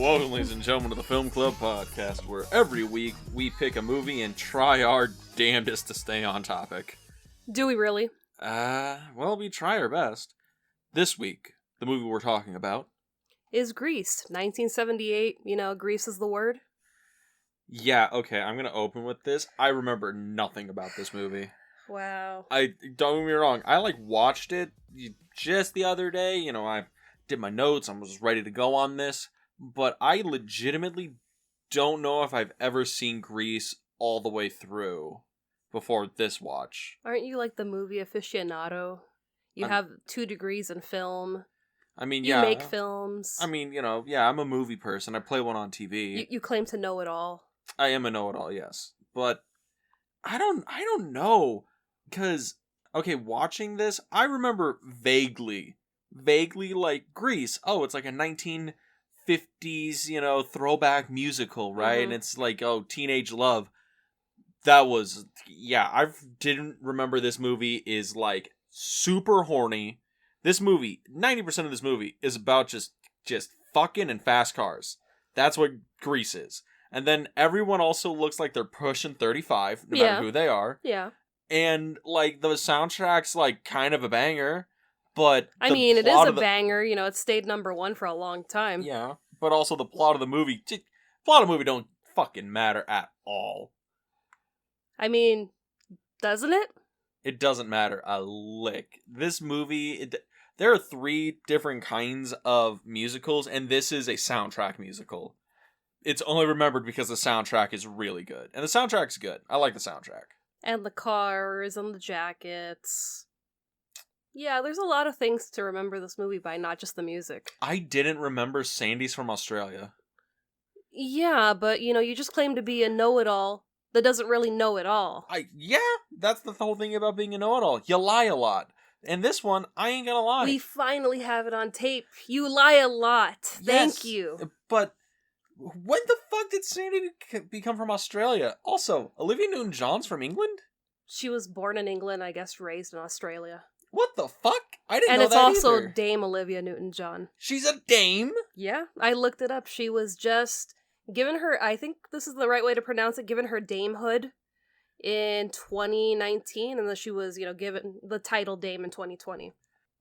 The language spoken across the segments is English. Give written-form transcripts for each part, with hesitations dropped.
Welcome, ladies and gentlemen, to the Film Club podcast, where every week we pick a movie and try our damnedest to stay on topic. Do we really? Well, we try our best. This week, the movie we're talking about Is Grease. 1978, Grease is the word. Yeah, okay, I'm gonna open with this. I remember nothing about this movie. Wow. Don't get me wrong, I watched it just the other day. I did my notes, I was ready to go on this, but I legitimately don't know if I've ever seen Grease all the way through before this watch. Aren't you like the movie aficionado? You have 2 degrees in film. I mean, You make films. I mean, I'm a movie person. I play one on TV. You claim to know it all. I am a know-it-all, yes. But I don't know. Because, okay, watching this, I remember vaguely Grease. Oh, it's like a 1950s, throwback musical, right? Mm-hmm. And it's teenage love. That was, I didn't remember this movie is super horny. This movie, 90% of this movie is about just fucking and fast cars. That's what Grease is. And then everyone also looks like they're pushing 35, no matter who they are. Yeah. And, the soundtrack's, kind of a banger, but... it is a banger, it stayed number 1 for a long time. Yeah, but also the plot of the movie don't fucking matter at all. Doesn't it? It doesn't matter a lick. This movie, there are 3 different kinds of musicals, and this is a soundtrack musical. It's only remembered because the soundtrack is really good. And the soundtrack's good. I like the soundtrack. And the cars and the jackets. Yeah, there's a lot of things to remember this movie by, not just the music. I didn't remember Sandy's from Australia. Yeah, but, you just claim to be a know-it-all that doesn't really know it all. That's the whole thing about being a know-it-all. You lie a lot. And this one, I ain't gonna lie. We finally have it on tape. You lie a lot. Thank you. But when the fuck did Sandy become from Australia? Also, Olivia Newton-John's from England? She was born in England, I guess raised in Australia. What the fuck? I didn't know that And it's also either. Dame Olivia Newton-John. She's a dame? Yeah, I looked it up. She was just given her, I think this is the right way to pronounce it, given her damehood in 2019, and then she was, given the title Dame in 2020.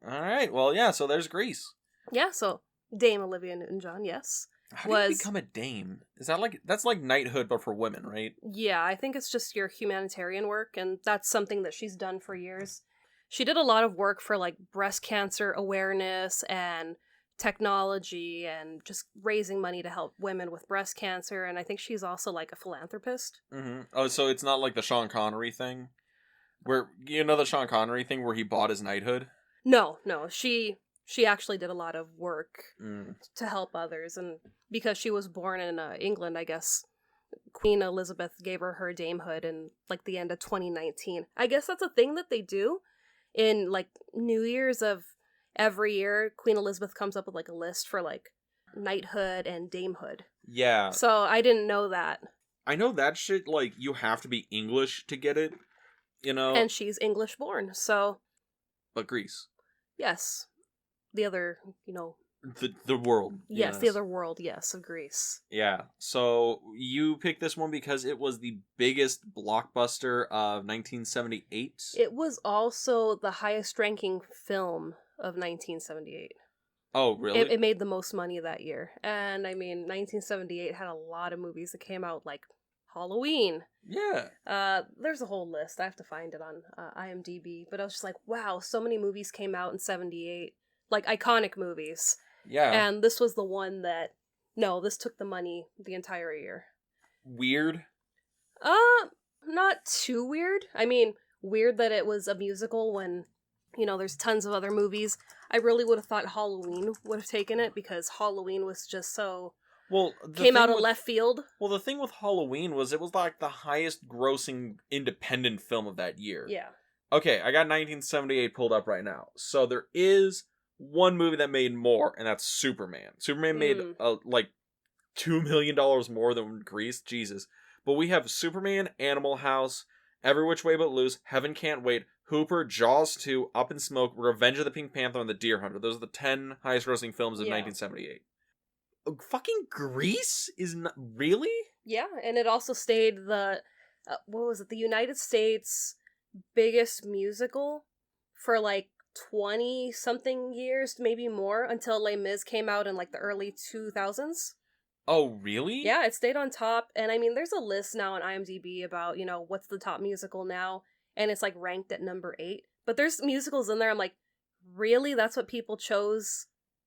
Alright, well, yeah, so there's Grease. Yeah, so Dame Olivia Newton-John, yes. How do you become a dame? Is that that's like knighthood, but for women, right? Yeah, I think it's just your humanitarian work, and that's something that she's done for years. She did a lot of work for, breast cancer awareness and technology and just raising money to help women with breast cancer, and I think she's also, a philanthropist. Mm-hmm. Oh, so it's not like the Sean Connery thing? Where, the Sean Connery thing where he bought his knighthood? No, she actually did a lot of work to help others, and because she was born in England, I guess Queen Elizabeth gave her damehood in, the end of 2019. I guess that's a thing that they do in, New Year's of every year. Queen Elizabeth comes up with, a list for, knighthood and damehood. Yeah. So I didn't know that. I know that shit, you have to be English to get it, And she's English born, so... But Greece. Yes. The other, The world. Yes, the other world, yes, of Greece. Yeah. So you picked this one because it was the biggest blockbuster of 1978? It was also the highest ranking film of 1978. Oh, really? It made the most money that year. And 1978 had a lot of movies that came out, like Halloween. Yeah. There's a whole list. I have to find it on IMDb. But I was just like, wow, so many movies came out in 78. Iconic movies. Yeah. And this was the one that... No, this took the money the entire year. Weird? Not too weird. Weird that it was a musical when, there's tons of other movies. I really would have thought Halloween would have taken it because Halloween was just so... Well, came out of left field. Well, the thing with Halloween was it was the highest grossing independent film of that year. Yeah. Okay, I got 1978 pulled up right now. So there is one movie that made more, and that's Superman. Superman made $2 million more than Grease. Jesus. But we have Superman, Animal House, Every Which Way But Loose, Heaven Can't Wait, Hooper, Jaws 2, Up in Smoke, Revenge of the Pink Panther, and The Deer Hunter. Those are the 10 highest grossing films of 1978. fucking Grease is not really. Yeah, and it also stayed the what was it? The United States biggest musical for like 20 something years, maybe more, until Les Mis came out in like the early 2000s. Oh, really? Yeah, it stayed on top. And I mean, there's a list now on IMDb about, what's the top musical now, and it's like ranked at number 8. But there's musicals in there I'm like, really? That's what people chose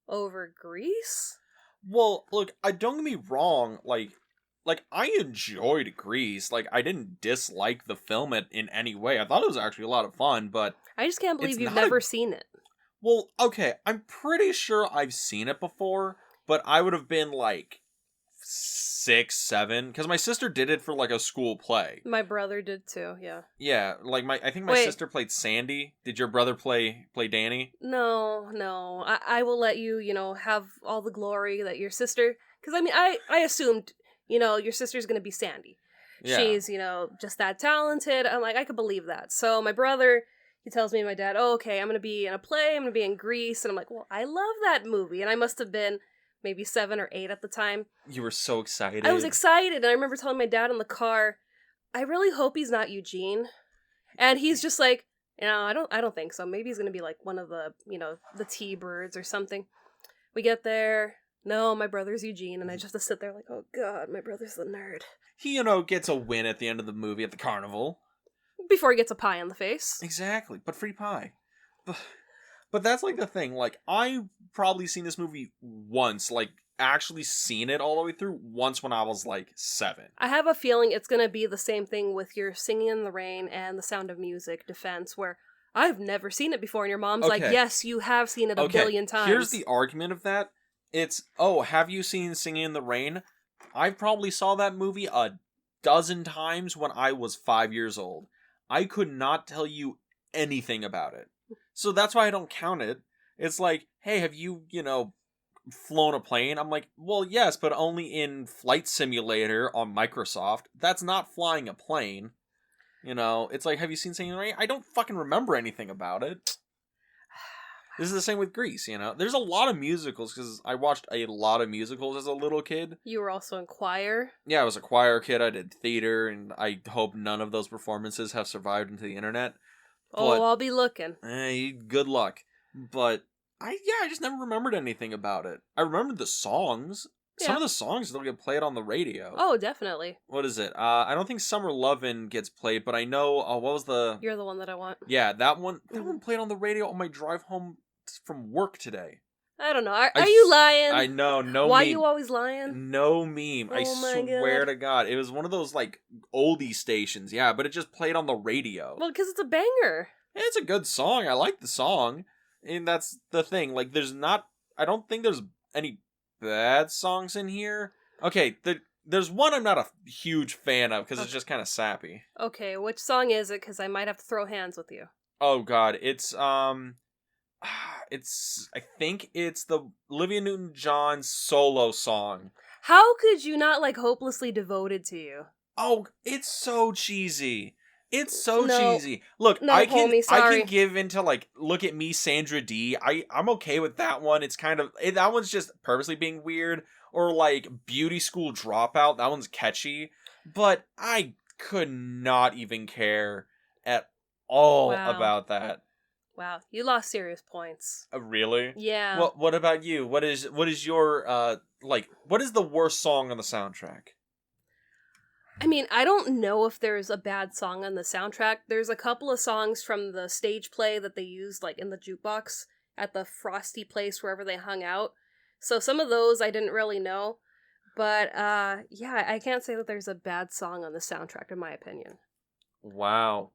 over Grease? Well, look, I don't get me wrong, like I enjoyed Grease. Like, I didn't dislike the film in any way. I thought it was actually a lot of fun, but I just can't believe it's you've not never seen it. Well, okay, I'm pretty sure I've seen it before, but I would have been like 6, 7, because my sister did it for like a school play. My brother did too, yeah. Yeah, like I think my sister played Sandy. Did your brother play Danny? No. I will let you, have all the glory that your sister... Because, I mean, I assumed, your sister's going to be Sandy. Yeah. She's, just that talented. I'm like, I could believe that. So my brother, he tells me and my dad, oh, okay, I'm going to be in a play. I'm going to be in Grease. And I'm like, well, I love that movie. And I must have been maybe 7 or 8 at the time. You were so excited. I was excited. And I remember telling my dad in the car, I really hope he's not Eugene. And he's just like, I don't think so. Maybe he's going to be like one of the, the T-Birds or something. We get there. No, my brother's Eugene. And I just have to sit there like, oh God, my brother's the nerd. He, gets a win at the end of the movie at the carnival. Before he gets a pie on the face. Exactly, but free pie. But that's like the thing. Like, I've probably seen this movie once, like, actually seen it all the way through once when I was like 7. I have a feeling it's going to be the same thing with your Singing in the Rain and The Sound of Music defense, where I've never seen it before, and your mom's like, yes, you have seen it a billion times. Here's the argument of that. It's, oh, have you seen Singing in the Rain? I probably saw that movie a dozen times when I was 5 years old. I could not tell you anything about it. So that's why I don't count it. It's like, hey, have you, flown a plane? I'm like, well, yes, but only in Flight Simulator on Microsoft. That's not flying a plane. It's like, have you seen Singing in the Rain? I don't fucking remember anything about it. This is the same with Grease, There's a lot of musicals, because I watched a lot of musicals as a little kid. You were also in choir? Yeah, I was a choir kid. I did theater, and I hope none of those performances have survived into the internet. But, I'll be looking. Good luck. But, I just never remembered anything about it. I remembered the songs. Yeah. Some of the songs don't get played on the radio. Oh, definitely. What is it? I don't think Summer Lovin' gets played, but I know, what was the... You're the One That I Want. Yeah, that one played on the radio on my drive home from work today. I don't know. Are you lying? I know, no Why meme. are you always lying? No meme. Oh I swear to God. It was one of those, like, oldie stations, yeah, but it just played on the radio. Well, because it's a banger. It's a good song. I like the song. And that's the thing. Like, I don't think there's any bad songs in here. Okay, there's one I'm not a huge fan of, because it's just kind of sappy. Okay, which song is it? Because I might have to throw hands with you. Oh, God. I think it's the Olivia Newton-John solo song. How could you not like Hopelessly Devoted to You? Oh, it's so cheesy. It's so cheesy. Look, I can give into like, look at me, Sandra D. I'm okay with that one. It's kind of, that one's just purposely being weird. Or like Beauty School Dropout. That one's catchy. But I could not even care at all about that. Wow, you lost serious points. Really? Yeah. What about you? What is your what is the worst song on the soundtrack? I mean, I don't know if there's a bad song on the soundtrack. There's a couple of songs from the stage play that they used like in the jukebox at the Frosty place wherever they hung out. So some of those I didn't really know. But yeah, I can't say that there's a bad song on the soundtrack in my opinion. Wow.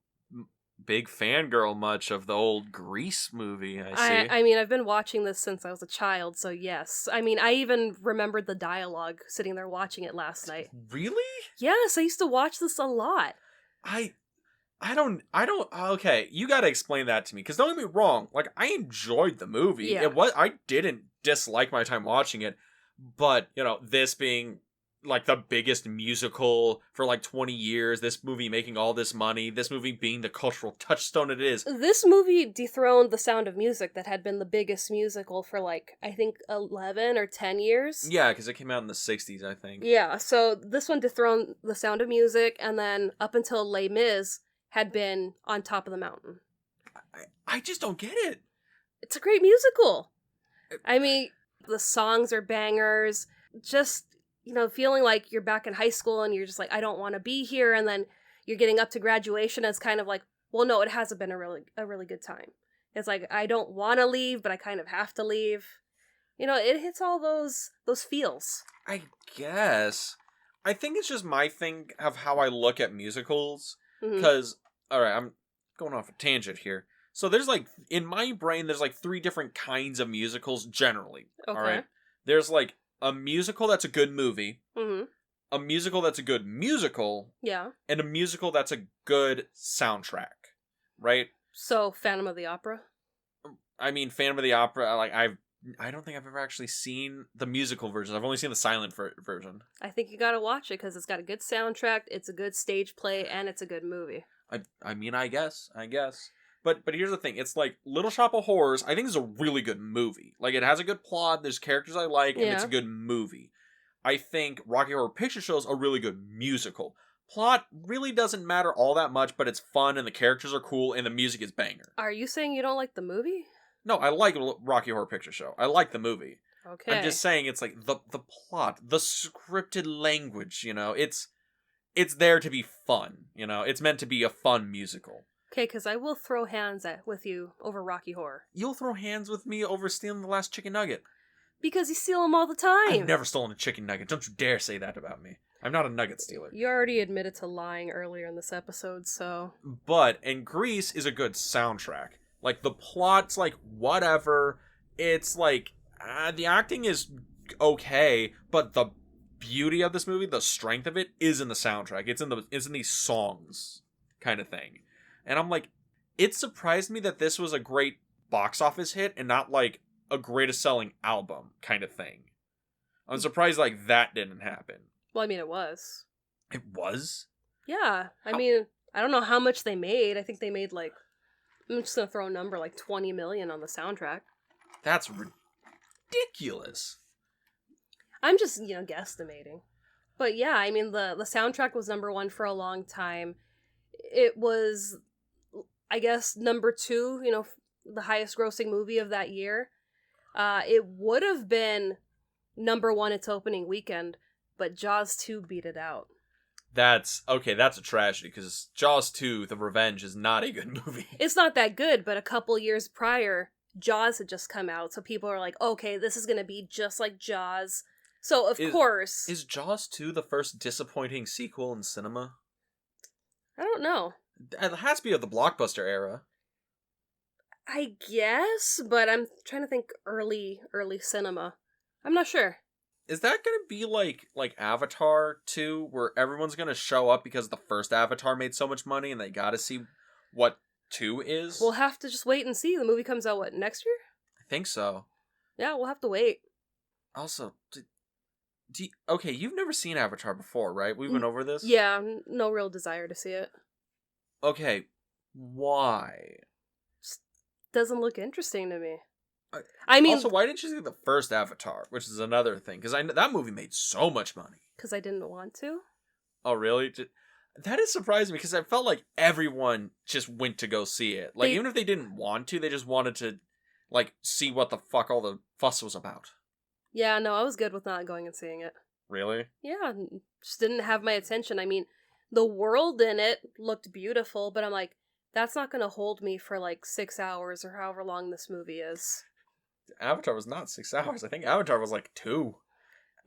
Big fangirl much of the old Grease movie, I see. I mean, I've been watching this since I was a child, so yes. I mean, I even remembered the dialogue sitting there watching it last night. Really? Yes, I used to watch this a lot. I don't, okay, you gotta explain that to me, because don't get me wrong, like, I enjoyed the movie. Yeah. I didn't dislike my time watching it, but, this being like the biggest musical for like 20 years, this movie making all this money, this movie being the cultural touchstone it is. This movie dethroned The Sound of Music that had been the biggest musical for like, I think 11 or 10 years. Yeah, because it came out in the 60s, I think. Yeah, so this one dethroned The Sound of Music, and then up until Les Mis had been on top of the mountain. I just don't get it. It's a great musical. I mean, the songs are bangers. Just, feeling like you're back in high school and you're just like, I don't want to be here. And then you're getting up to graduation and it's kind of like, well, no, it hasn't been a really good time. It's like, I don't want to leave, but I kind of have to leave. It hits all those feels. I guess. I think it's just my thing of how I look at musicals. Because, alright, I'm going off a tangent here. So there's like, in my brain, there's like 3 different kinds of musicals generally. Okay. Alright? There's like a musical that's a good movie. Mm-hmm. A musical that's a good musical. Yeah. And a musical that's a good soundtrack. Right? So, Phantom of the Opera? I mean, Phantom of the Opera, like, I don't think I've ever actually seen the musical version. I've only seen the silent version. I think you gotta watch it because it's got a good soundtrack, it's a good stage play, and it's a good movie. I mean, I guess. But here's the thing. It's like Little Shop of Horrors, I think is a really good movie. Like, it has a good plot, there's characters I like, and it's a good movie. I think Rocky Horror Picture Show is a really good musical. Plot really doesn't matter all that much, but it's fun, and the characters are cool, and the music is banger. Are you saying you don't like the movie? No, I like Rocky Horror Picture Show. I like the movie. Okay. I'm just saying it's like the plot, the scripted language, it's there to be fun, It's meant to be a fun musical. Okay, because I will throw hands with you over Rocky Horror. You'll throw hands with me over stealing the last chicken nugget. Because you steal them all the time. I've never stolen a chicken nugget. Don't you dare say that about me. I'm not a nugget stealer. You already admitted to lying earlier in this episode, so... But, and Grease is a good soundtrack. Like, the plot's like, whatever. It's like, the acting is okay, but the beauty of this movie, the strength of it, is in the soundtrack. It's in these songs, kind of thing. And I'm like, it surprised me that this was a great box office hit and not like a greatest selling album kind of thing. I'm surprised like that didn't happen. Well, I mean, it was. It was? Yeah. I mean, I don't know how much they made. I think they made like, I'm just going to throw a number, like 20 million on the soundtrack. That's ridiculous. I'm just, guesstimating. But yeah, I mean, the soundtrack was number 1 for a long time. It was, I guess, number 2, the highest grossing movie of that year. It would have been number 1 its opening weekend, but Jaws 2 beat it out. That's a tragedy, because Jaws 2, The Revenge, is not a good movie. It's not that good, but a couple years prior, Jaws had just come out, so people are like, okay, this is going to be just like Jaws. So, of course... Is Jaws 2 the first disappointing sequel in cinema? I don't know. It has to be of the blockbuster era. I guess, but I'm trying to think early cinema. I'm not sure. Is that going to be like Avatar 2, where everyone's going to show up because the first Avatar made so much money and they got to see what 2 is? We'll have to just wait and see. The movie comes out, next year? I think so. Yeah, we'll have to wait. Also, okay, you've never seen Avatar before, right? We went over this? Yeah, no real desire to see it. Okay, why? Just doesn't look interesting to me. I mean... Also, why didn't you see the first Avatar? Which is another thing, because that movie made so much money. Because I didn't want to? Oh, really? That is surprising, because I felt like everyone just went to go see it. Like, even if they didn't want to, they just wanted to, like, see what the fuck all the fuss was about. Yeah, no, I was good with not going and seeing it. Really? Yeah, just didn't have my attention. I mean, the world in it looked beautiful, but I'm like, that's not going to hold me for like 6 hours or however long this movie is. Avatar was not 6 hours. I think Avatar was like 2.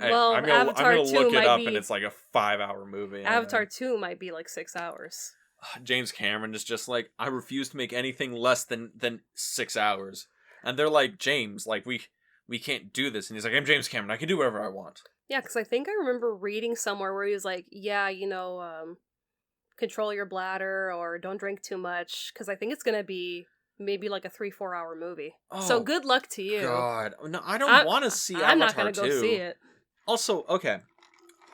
Well, I'm Avatar gonna 2 look it might up, be... and it's like a 5-hour movie. Avatar 2 might be like 6 hours. James Cameron is just like, I refuse to make anything less than 6 hours. And they're like, James, like, we can't do this. And he's like, I'm James Cameron. I can do whatever I want. Yeah, because I think I remember reading somewhere where he was like, yeah, control your bladder or don't drink too much. Because I think it's going to be maybe like a 3-4 hour movie. Oh, so good luck to you. God. No, I don't want to see Avatar 2. I'm not going to go see it. Also, okay.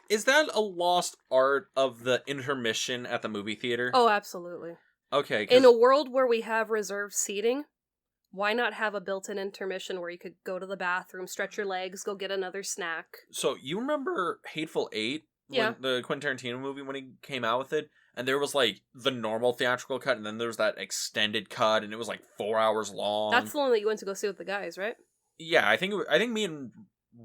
Is that a lost art of the intermission at the movie theater? Oh, absolutely. Okay. In a world where we have reserved seating, why not have a built-in intermission where you could go to the bathroom, stretch your legs, go get another snack? So, you remember Hateful Eight? Yeah. When the Quentin Tarantino movie, when he came out with it? And there was, like, the normal theatrical cut, and then there was that extended cut, and it was, like, 4 hours long. That's the one that you went to go see with the guys, right? Yeah, I think me and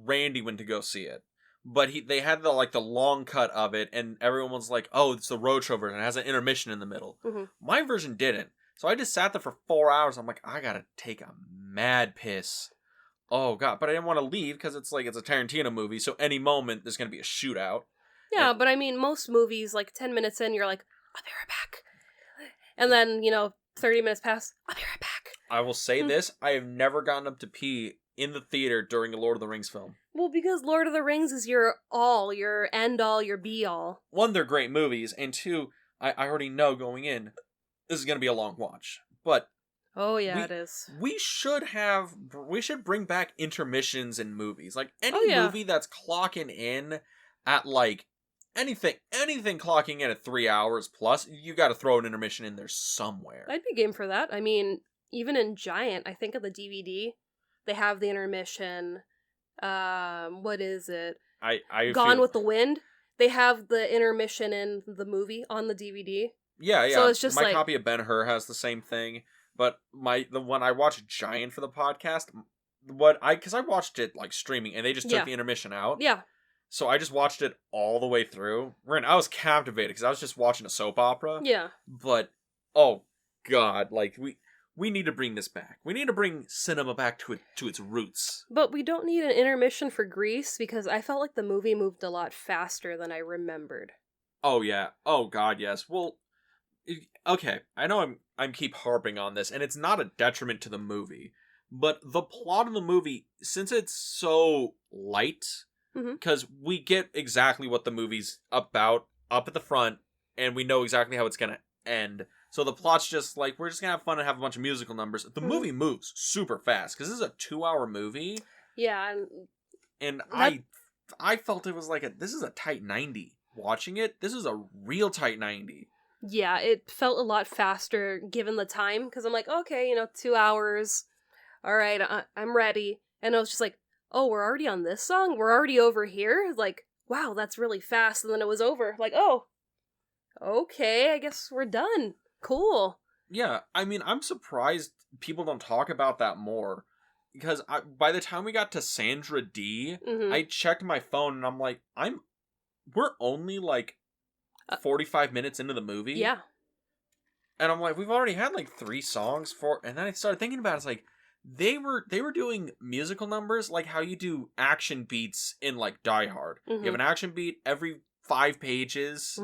Randy went to go see it. But they had the long cut of it, and everyone was like, "Oh, it's the roadshow version. It has an intermission in the middle." Mm-hmm. My version didn't, so I just sat there for 4 hours. I'm like, I gotta take a mad piss. Oh god! But I didn't want to leave because it's a Tarantino movie, so any moment there's gonna be a shootout. Yeah, but I mean, most movies, like 10 minutes in, you're like, "I'll be right back," and then 30 minutes pass, "I'll be right back." I will say this: I have never gotten up to pee in the theater during a Lord of the Rings film. Well, because Lord of the Rings is your all, your end all, your be all. One, they're great movies, and two, I already know going in, this is going to be a long watch. But oh yeah, it is. We should bring back intermissions in movies. Like any movie that's clocking in at anything clocking in at 3 hours plus, you got to throw an intermission in there somewhere. I'd be game for that. I mean, even in Giant, I think of the DVD, they have the intermission. What is it? Gone with the Wind. They have the intermission in the movie on the DVD. Yeah. So it's just my copy of Ben-Hur has the same thing, but the one I watched Giant for the podcast, because I watched it streaming and they just took the intermission out. Yeah. So I just watched it all the way through. I was captivated because I was just watching a soap opera. Yeah. But oh god, we need to bring this back. We need to bring cinema back to its roots. But we don't need an intermission for Grease because I felt like the movie moved a lot faster than I remembered. Oh yeah. Oh god, yes. Well, okay. I know I'm keep harping on this, and it's not a detriment to the movie, but the plot of the movie, since it's so light, because we get exactly what the movie's about up at the front, and we know exactly how it's gonna end. So the plot's just we're just gonna have fun and have a bunch of musical numbers. The movie moves super fast because this is a 2-hour movie. Yeah, and I felt it was this is a tight 90. Watching it, this is a real tight 90. Yeah, it felt a lot faster given the time because I'm like, okay, 2 hours. All right, I'm ready. And I was just like, oh, we're already on this song? We're already over here? Wow, that's really fast. And then it was over. Oh, okay, I guess we're done. Cool. Yeah, I mean, I'm surprised people don't talk about that more. Because by the time we got to Sandra D, I checked my phone and I'm like, we're only 45 minutes into the movie. Yeah. And I'm like, we've already had 3 songs and then I started thinking about it, they were doing musical numbers like how you do action beats in Die Hard. You have an action beat every 5 pages,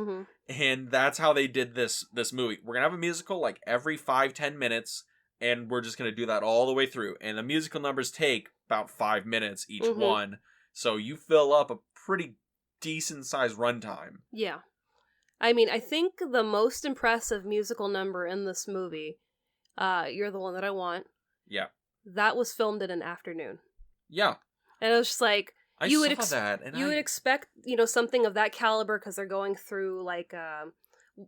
and that's how they did this movie. We're gonna have a musical every 5-10 minutes, and we're just gonna do that all the way through. And the musical numbers take about 5 minutes each one, so you fill up a pretty decent sized runtime. Yeah, I mean, I think the most impressive musical number in this movie, "You're the One That I Want." Yeah, that was filmed in an afternoon. Yeah, and it was just you would expect something of that caliber because they're going through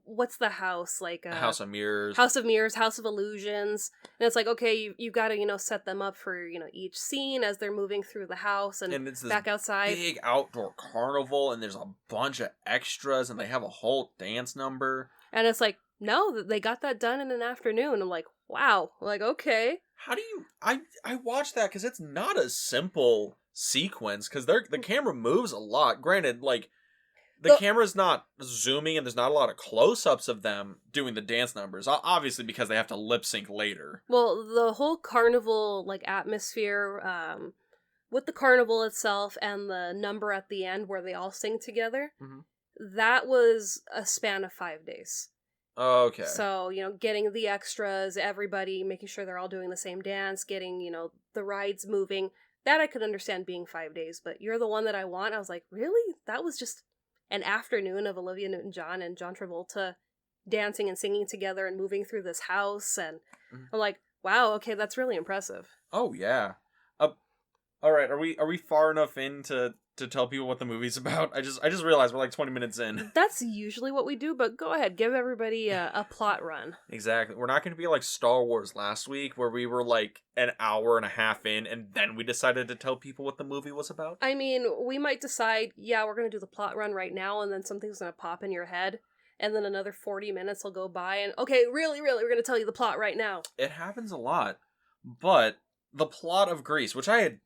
what's the house House of Mirrors, House of Illusions, and it's okay, you got to set them up for each scene as they're moving through the house and it's back outside. Big outdoor carnival, and there's a bunch of extras, and they have a whole dance number. And it's no, they got that done in an afternoon. I'm wow, okay. How do you? I watched that because it's not a simple sequence because the camera moves a lot. Granted, the camera's not zooming and there's not a lot of close-ups of them doing the dance numbers, obviously because they have to lip sync later. Well, the whole carnival atmosphere with the carnival itself and the number at the end where they all sing together, that was a span of 5 days. Okay. So, getting the extras, everybody, making sure they're all doing the same dance, getting, the rides moving, that I could understand being 5 days, but You're the One That I Want, I was really? That was just an afternoon of Olivia Newton-John and John Travolta dancing and singing together and moving through this house, and I'm wow, okay, that's really impressive. Oh, yeah. All right, are we far enough into to tell people what the movie's about? I just realized we're like 20 minutes in. That's usually what we do, but go ahead, give everybody a plot run. Exactly. We're not going to be like Star Wars last week, where we were like an hour and a half in, and then we decided to tell people what the movie was about. I mean, we might decide, yeah, we're going to do the plot run right now, and then something's going to pop in your head, and then another 40 minutes will go by, and okay, really, we're going to tell you the plot right now. It happens a lot, but the plot of Grease, which I had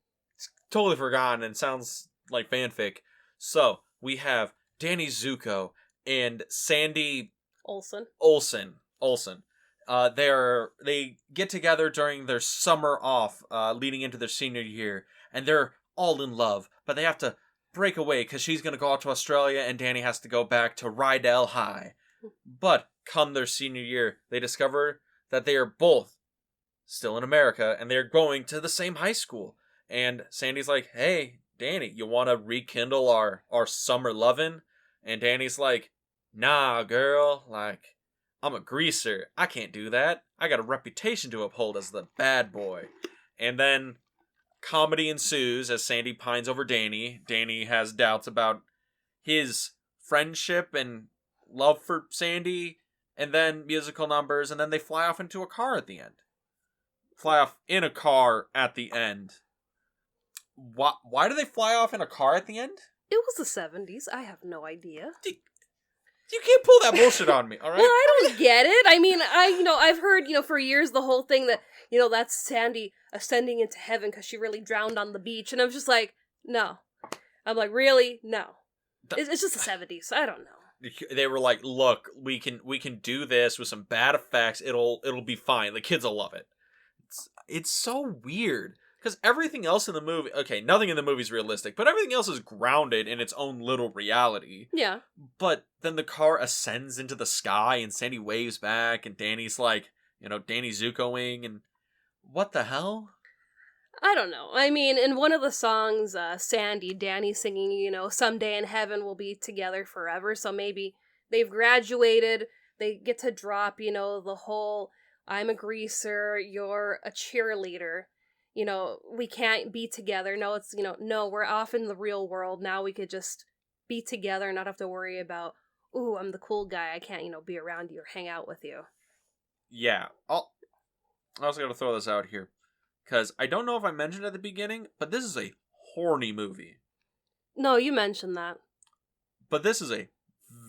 totally forgotten and sounds like fanfic. So, we have Danny Zuko and Sandy Olsen. They get together during their summer off, leading into their senior year, and they're all in love, but they have to break away because she's going to go out to Australia and Danny has to go back to Rydell High. But come their senior year, they discover that they are both still in America and they're going to the same high school. And Sandy's like, hey, Danny, you want to rekindle our summer lovin'? And Danny's like, nah, girl, like, I'm a greaser. I can't do that. I got a reputation to uphold as the bad boy. And then comedy ensues as Sandy pines over Danny. Danny has doubts about his friendship and love for Sandy. And then musical numbers. And then they fly off into a car at the end. Fly off in a car at the end. Why do they fly off in a car at the end? It was the 70s. I have no idea. You can't pull that bullshit on me, all right? Well, I don't get it. I mean, I've heard, for years the whole thing that, that's Sandy ascending into heaven because she really drowned on the beach. And I'm just like, no. I'm like, really? No. It's just the 70s. I don't know. They were like, look, we can do this with some bad effects. It'll be fine. The kids will love it. It's so weird. Because everything else in the movie... Okay, nothing in the movie is realistic, but everything else is grounded in its own little reality. Yeah. But then the car ascends into the sky, and Sandy waves back, and Danny's like, Danny Zukoing, and... What the hell? I don't know. I mean, in one of the songs, Danny singing, someday in heaven we'll be together forever, so maybe they've graduated, they get to drop, the whole, I'm a greaser, you're a cheerleader. We can't be together. No, it's, no, we're off in the real world. Now we could just be together and not have to worry about, ooh, I'm the cool guy. I can't, be around you or hang out with you. Yeah. I also got to throw this out here. Because I don't know if I mentioned at the beginning, but this is a horny movie. No, you mentioned that. But this is a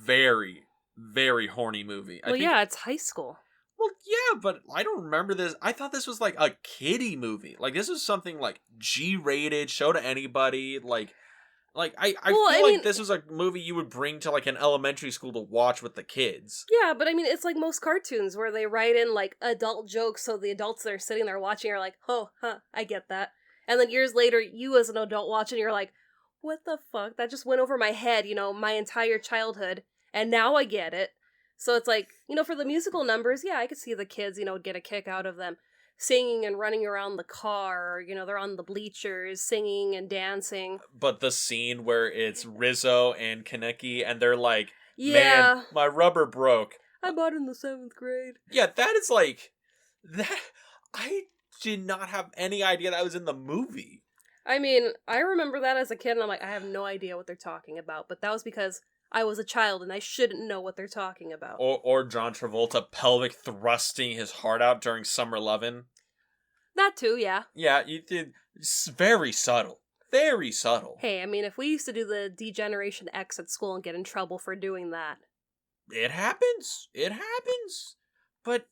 very, very horny movie. Well, yeah, it's high school. Well, yeah, but I don't remember this. I thought this was like a kiddie movie. Like, this was something like G-rated, show to anybody. I feel like this was a movie you would bring to like an elementary school to watch with the kids. Yeah, but I mean, it's like most cartoons where they write in like adult jokes, so the adults that are sitting there watching are like, oh, huh, I get that. And then years later, you as an adult watching, you're like, what the fuck? That just went over my head, my entire childhood, and now I get it. So it's like, for the musical numbers, yeah, I could see the kids, get a kick out of them singing and running around the car, or, they're on the bleachers singing and dancing. But the scene where it's Rizzo and Kaneki and they're like, yeah, man, my rubber broke. I bought it in the 7th grade. Yeah, that is like, that, I did not have any idea that was in the movie. I mean, I remember that as a kid and I'm like, I have no idea what they're talking about, but that was because I was a child and I shouldn't know what they're talking about. Or John Travolta pelvic thrusting his heart out during Summer Lovin'. That too, yeah. Yeah, you did. It's very subtle. Very subtle. Hey, I mean, if we used to do the Degeneration X at school and get in trouble for doing that. It happens. It happens. But,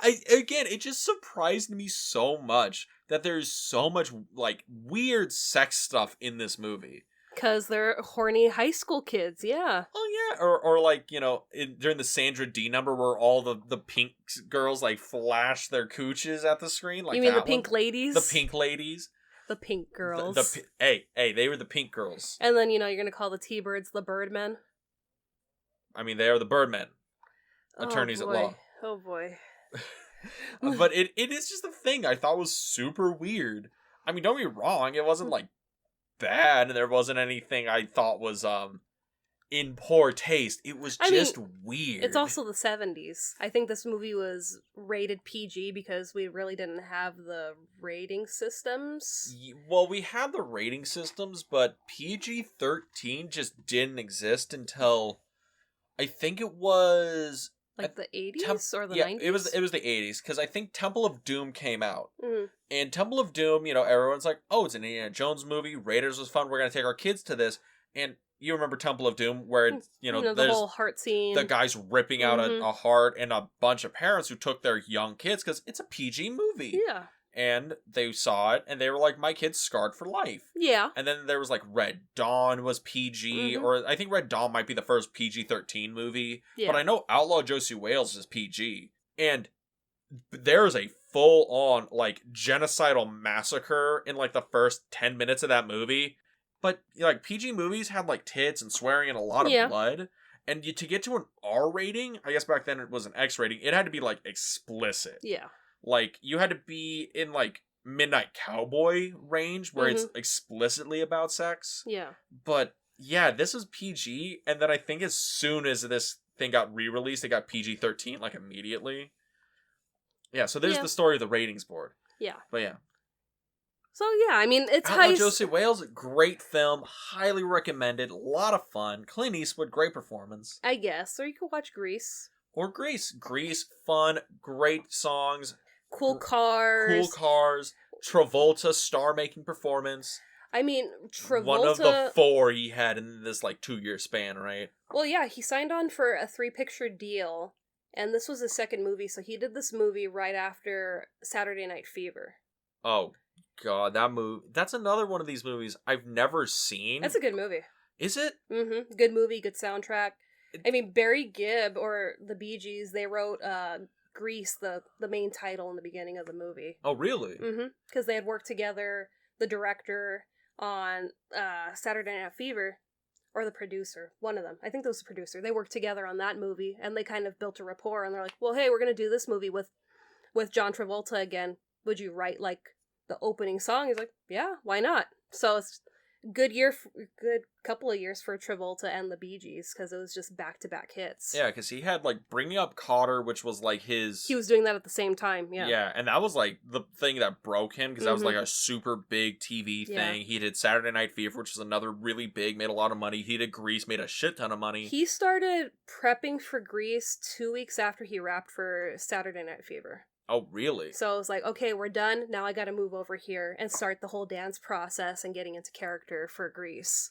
it just surprised me so much that there's so much, like, weird sex stuff in this movie. Because they're horny high school kids, yeah. Oh, yeah. Or like, during the Sandra D number where all the pink girls, like, flash their cooches at the screen. Like, you mean the Pink Ladies? The Pink Ladies. The pink girls. Hey, they were the pink girls. And then, you're going to call the T-Birds the Birdmen? I mean, they are the Birdmen. Attorneys at law. Oh, boy. But it is just a thing I thought was super weird. I mean, don't get me wrong. It wasn't, like, bad, and there wasn't anything I thought was in poor taste. It was just weird. It's also the 70s. I think this movie was rated PG because we really didn't have the rating systems. Well, we had the rating systems, but PG-13 just didn't exist until I think it was like the 80s or the 90s? It was the 80s, because I think Temple of Doom came out. Mm. And Temple of Doom, everyone's like, oh, it's an Indiana Jones movie, Raiders was fun, we're going to take our kids to this. And you remember Temple of Doom, where it's, the there's whole heart scene. the guy's ripping out a heart, and a bunch of parents who took their young kids, because it's a PG movie. Yeah. And they saw it, and they were like, my kid's scarred for life. Yeah. And then there was like Red Dawn was PG, or I think Red Dawn might be the first PG-13 movie. Yeah. But I know Outlaw Josie Wales is PG. And there's a full-on, like, genocidal massacre in, like, the first 10 minutes of that movie. But, like, PG movies had, like, tits and swearing and a lot of blood. And to get to an R rating, I guess back then it was an X rating, it had to be, like, explicit. Yeah. Like, you had to be in, like, Midnight Cowboy range, where it's explicitly about sex. Yeah. But, yeah, this was PG, and then I think as soon as this thing got re-released, it got PG-13, like, immediately. Yeah, so there's the story of the ratings board. Yeah. But, yeah. So, yeah, I mean, it's Outlaw Josie Wales, great film, highly recommended, a lot of fun. Clint Eastwood, great performance. I guess. Or you could watch Grease. Or Grease. Grease, fun, great songs. Cool cars. Travolta, star-making performance. I mean, Travolta... One of the 4 he had in this, 2-year span, right? Well, yeah, he signed on for a 3-picture deal, and this was his second movie, so he did this movie right after Saturday Night Fever. Oh, God, that movie... That's another one of these movies I've never seen. That's a good movie. Is it? Mm-hmm. Good movie, good soundtrack. I mean, Barry Gibb, or the Bee Gees, they wrote, Grease, the main title in the beginning of the movie. Oh, really? Mm-hmm. Because they had worked together, the director on Saturday Night Fever, or the producer, one of them. I think it was the producer. They worked together on that movie, and they kind of built a rapport, and they're like, well, hey, we're going to do this movie with John Travolta again. Would you write, the opening song? He's like, yeah, why not? So it's good couple of years for Travolta and the Bee Gees, because it was just back-to-back hits. Yeah, because he had Bringing Up Cotter, which was his... He was doing that at the same time, yeah. Yeah, and that was the thing that broke him, because that was a super big TV thing. He did Saturday Night Fever, which was another really big, made a lot of money. He did Grease, made a shit ton of money. He started prepping for Grease 2 weeks after he rapped for Saturday Night Fever. Oh, really? So I was like, okay, we're done. Now I gotta move over here and start the whole dance process and getting into character for Grease.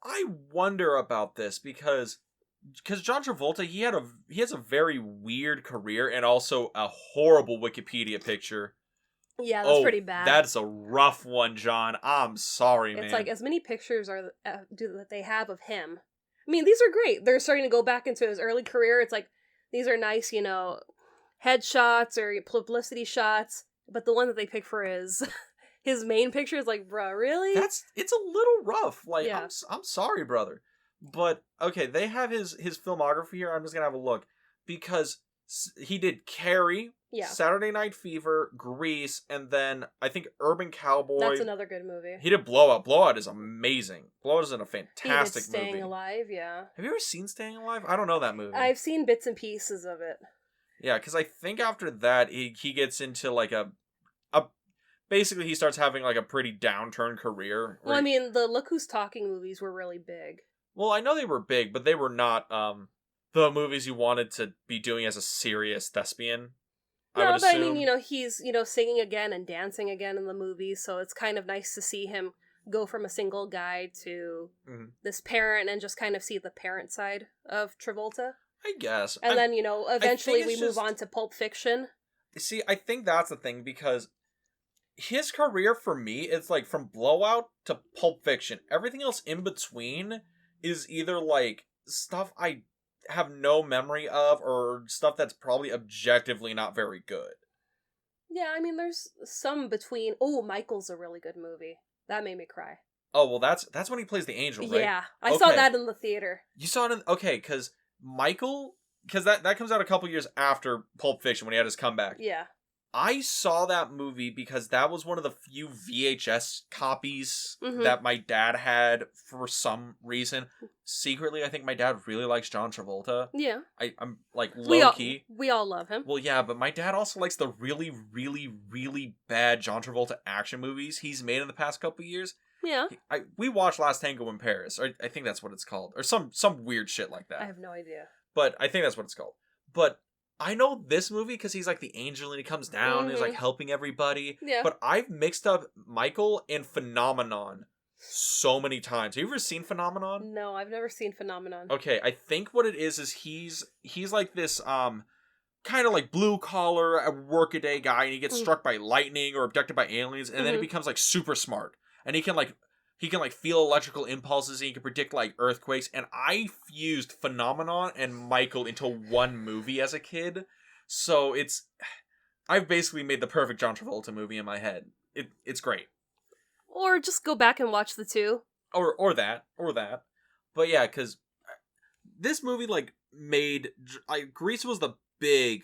I wonder about this because John Travolta, he has a very weird career and also a horrible Wikipedia picture. Yeah, that's pretty bad. That's a rough one, John. I'm sorry, man. It's as many pictures that they have of him. I mean, these are great. They're starting to go back into his early career. It's these are nice, headshots or publicity shots, but the one that they pick for his main picture is bruh, really? It's a little rough. Yeah. I'm sorry, brother. But, okay, they have his filmography here. I'm just gonna have a look. Because he did Carrie, Saturday Night Fever, Grease, and then I think Urban Cowboy. That's another good movie. He did Blowout. Blowout is amazing. Blowout is a fantastic movie. Staying Alive, yeah. Have you ever seen Staying Alive? I don't know that movie. I've seen bits and pieces of it. Yeah, because I think after that, he gets into basically he starts having a pretty downturn career. Well, I mean, the Look Who's Talking movies were really big. Well, I know they were big, but they were not the movies you wanted to be doing as a serious thespian. No, but I mean, he's, singing again and dancing again in the movie, so it's kind of nice to see him go from a single guy to this parent and just kind of see the parent side of Travolta. I guess. And then, eventually we move on to Pulp Fiction. See, I think that's the thing, because his career, for me, it's from Blowout to Pulp Fiction. Everything else in between is either, stuff I have no memory of, or stuff that's probably objectively not very good. Yeah, I mean, there's some between... Oh, Michael's a really good movie. That made me cry. Oh, well, that's when he plays the angel, right? Yeah, I saw that in the theater. You saw it in... Okay, because that comes out a couple years after Pulp Fiction, when he had his comeback. Yeah. I saw that movie because that was one of the few VHS copies that my dad had for some reason. Secretly, I think my dad really likes John Travolta. Yeah. I'm like low-key. We all love him. Well, yeah, but my dad also likes the really, really, really bad John Travolta action movies he's made in the past couple years. Yeah. We watched Last Tango in Paris, or I think that's what it's called, or some weird shit like that. I have no idea. But I think that's what it's called. But I know this movie because he's like the angel and he comes down and he's like helping everybody. Yeah. But I've mixed up Michael and Phenomenon so many times. Have you ever seen Phenomenon? No, I've never seen Phenomenon. Okay, I think what it is he's like this kind of like blue collar workaday guy, and he gets struck by lightning or abducted by aliens, and then he becomes like super smart, and he can feel electrical impulses, and he can predict like earthquakes. And I fused Phenomenon and Michael into one movie as a kid, so I've basically made the perfect John Travolta movie in my head. It's great. Or just go back and watch the two. Or that. But yeah, because this movie Grease was the big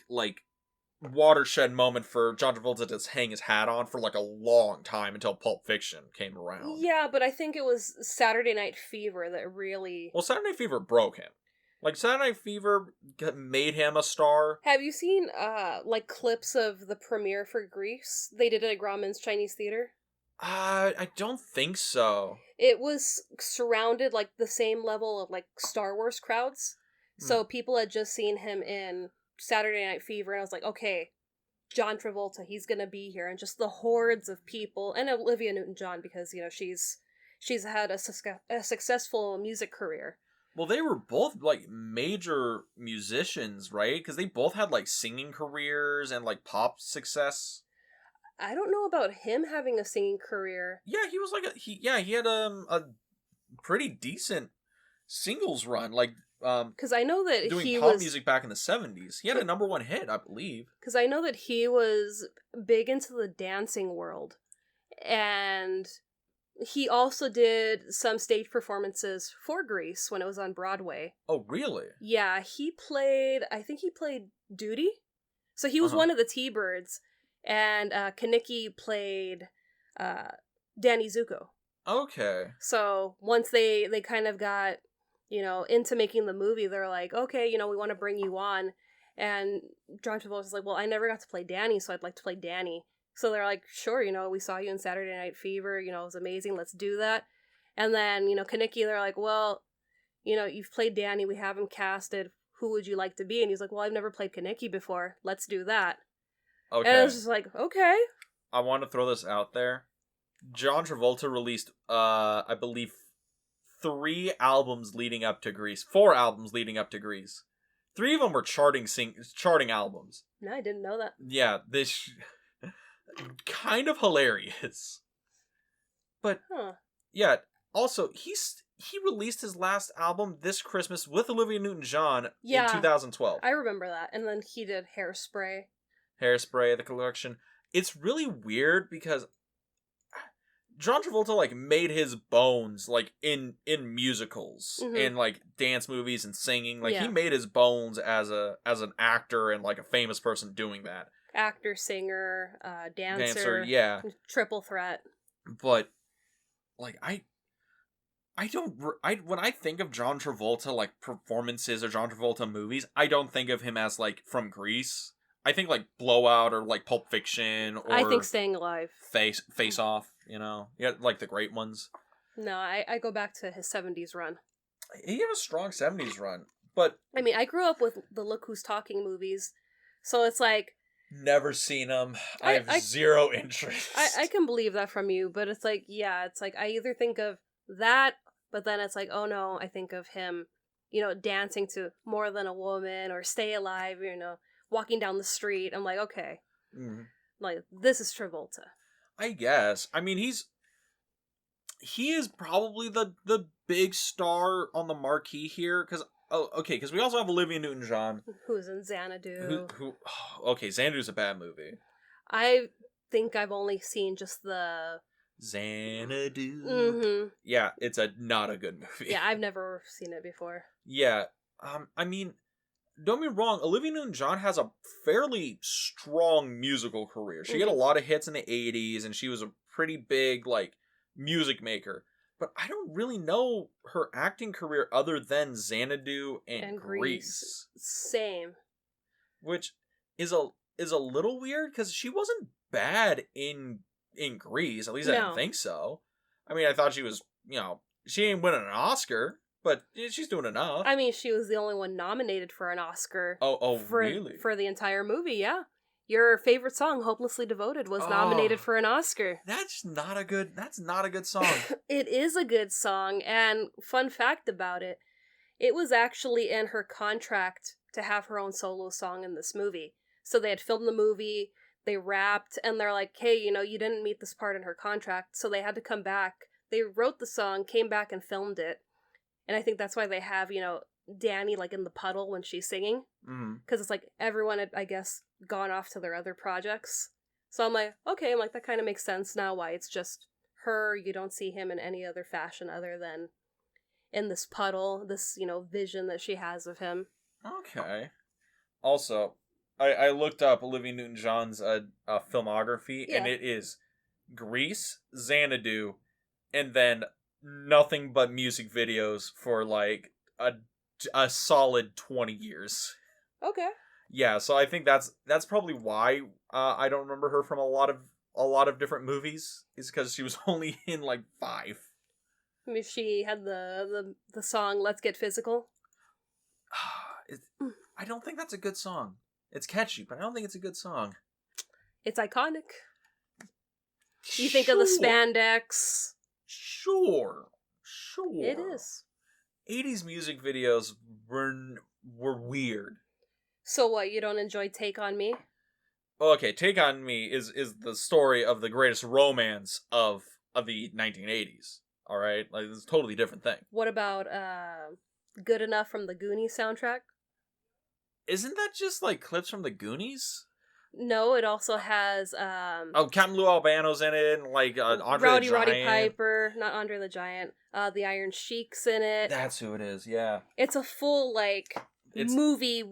watershed moment for John Travolta to hang his hat on for like a long time until Pulp Fiction came around. Yeah, but I think it was Saturday Night Fever that really... Well, Saturday Night Fever broke him. Like, Saturday Night Fever made him a star. Have you seen, clips of the premiere for Grease? They did it at Grauman's Chinese Theater. I don't think so. It was surrounded, the same level of, Star Wars crowds. So people had just seen him in Saturday Night Fever, and I was like, okay, John Travolta, he's gonna be here. And just the hordes of people, and Olivia Newton-John, because, she's had a successful music career. Well, they were both, major musicians, right? Because they both had, singing careers and, pop success. I don't know about him having a singing career. Yeah, he was he had a pretty decent singles run, because I know that doing he pop was music back in the 70s. He had a #1 hit, I believe. Because I know that he was big into the dancing world, and he also did some stage performances for Grease when it was on Broadway. Oh, really? Yeah, I think he played Duty. So he was one of the T-Birds, and Kaneki played Danny Zuko. Okay. So once they kind of got, into making the movie, they're like, okay, we want to bring you on. And John Travolta was like, well, I never got to play Danny, so I'd like to play Danny. So they're like, sure, we saw you in Saturday Night Fever, it was amazing, let's do that. And then, Kaneki, they're like, well, you've played Danny, we have him casted, who would you like to be? And he's like, well, I've never played Kaneki before, let's do that. Okay. And I was just like, okay. I want to throw this out there. John Travolta released, I believe, 3 albums leading up to Grease. 4 albums leading up to Grease. 3 of them were charting albums. No, I didn't know that. Yeah, this kind of hilarious. But yeah, also he released his last album this Christmas with Olivia Newton-John in 2012. I remember that. And then he did Hairspray, the collection. It's really weird because John Travolta made his bones in musicals and dance movies and singing. He made his bones as an actor and a famous person doing that. Actor, singer, dancer, yeah, triple threat. But I don't when I think of John Travolta performances or John Travolta movies, I don't think of him as from Grease. I think Blowout or Pulp Fiction or I think Staying Alive. Face Off, yeah, the great ones. No, I go back to his 70s run. He had a strong 70s run, but I mean, I grew up with the Look Who's Talking movies, so it's never seen them. I have zero interest. I can believe that from you, but it's I either think of that, but then it's oh no, I think of him, dancing to More Than a Woman or Stay Alive, walking down the street. I'm like, okay. This is Travolta. I guess. I mean, he is probably the big star on the marquee here, because we also have Olivia Newton-John. Who's in Xanadu. Okay, Xanadu's a bad movie. I think I've only seen just the... Xanadu. Mm-hmm. Yeah, it's not a good movie. Yeah, I've never seen it before. Yeah, I mean... don't get me wrong, Olivia Newton-John has a fairly strong musical career. She had a lot of hits in the 80s, and she was a pretty big, like, music maker. But I don't really know her acting career other than Xanadu and Grease. Same. Which is a little weird, because she wasn't bad in Grease. At least I didn't think so. I mean, I thought she was, she ain't winning an Oscar, but she's doing enough. I mean, she was the only one nominated for an Oscar. Really? For the entire movie, yeah. Your favorite song, "Hopelessly Devoted," was nominated for an Oscar. That's not a good song. It is a good song, and fun fact about it, it was actually in her contract to have her own solo song in this movie. So they had filmed the movie, they rapped, and they're like, hey, you didn't meet this part in her contract, so they had to come back. They wrote the song, came back and filmed it. And I think that's why they have, Danny, like, in the puddle when she's singing. Because it's like everyone had, I guess, gone off to their other projects. So I'm like, okay, that kind of makes sense now why it's just her. You don't see him in any other fashion other than in this puddle, this, vision that she has of him. Okay. Also, I looked up Olivia Newton-John's filmography, and it is Grease, Xanadu, and then nothing but music videos for like a solid 20 years. Okay. Yeah, so I think that's probably why I don't remember her from a lot of different movies, is because she was only in like 5. I mean, she had the song "Let's Get Physical." I don't think that's a good song. It's catchy, but I don't think it's a good song. It's iconic. You think of the spandex. Sure. It is. 80s music videos were weird. So what, you don't enjoy Take On Me? Well, okay, Take On Me is the story of the greatest romance of the 1980s. Alright? Like, it's a totally different thing. What about Good Enough from the Goonies soundtrack? Isn't that just, like, clips from the Goonies? No, it also has Captain Lou Albano's in it, and like Andre the Giant. Roddy Piper, not Andre the Giant. The Iron Sheik's in it. That's who it is. Yeah. It's a full movie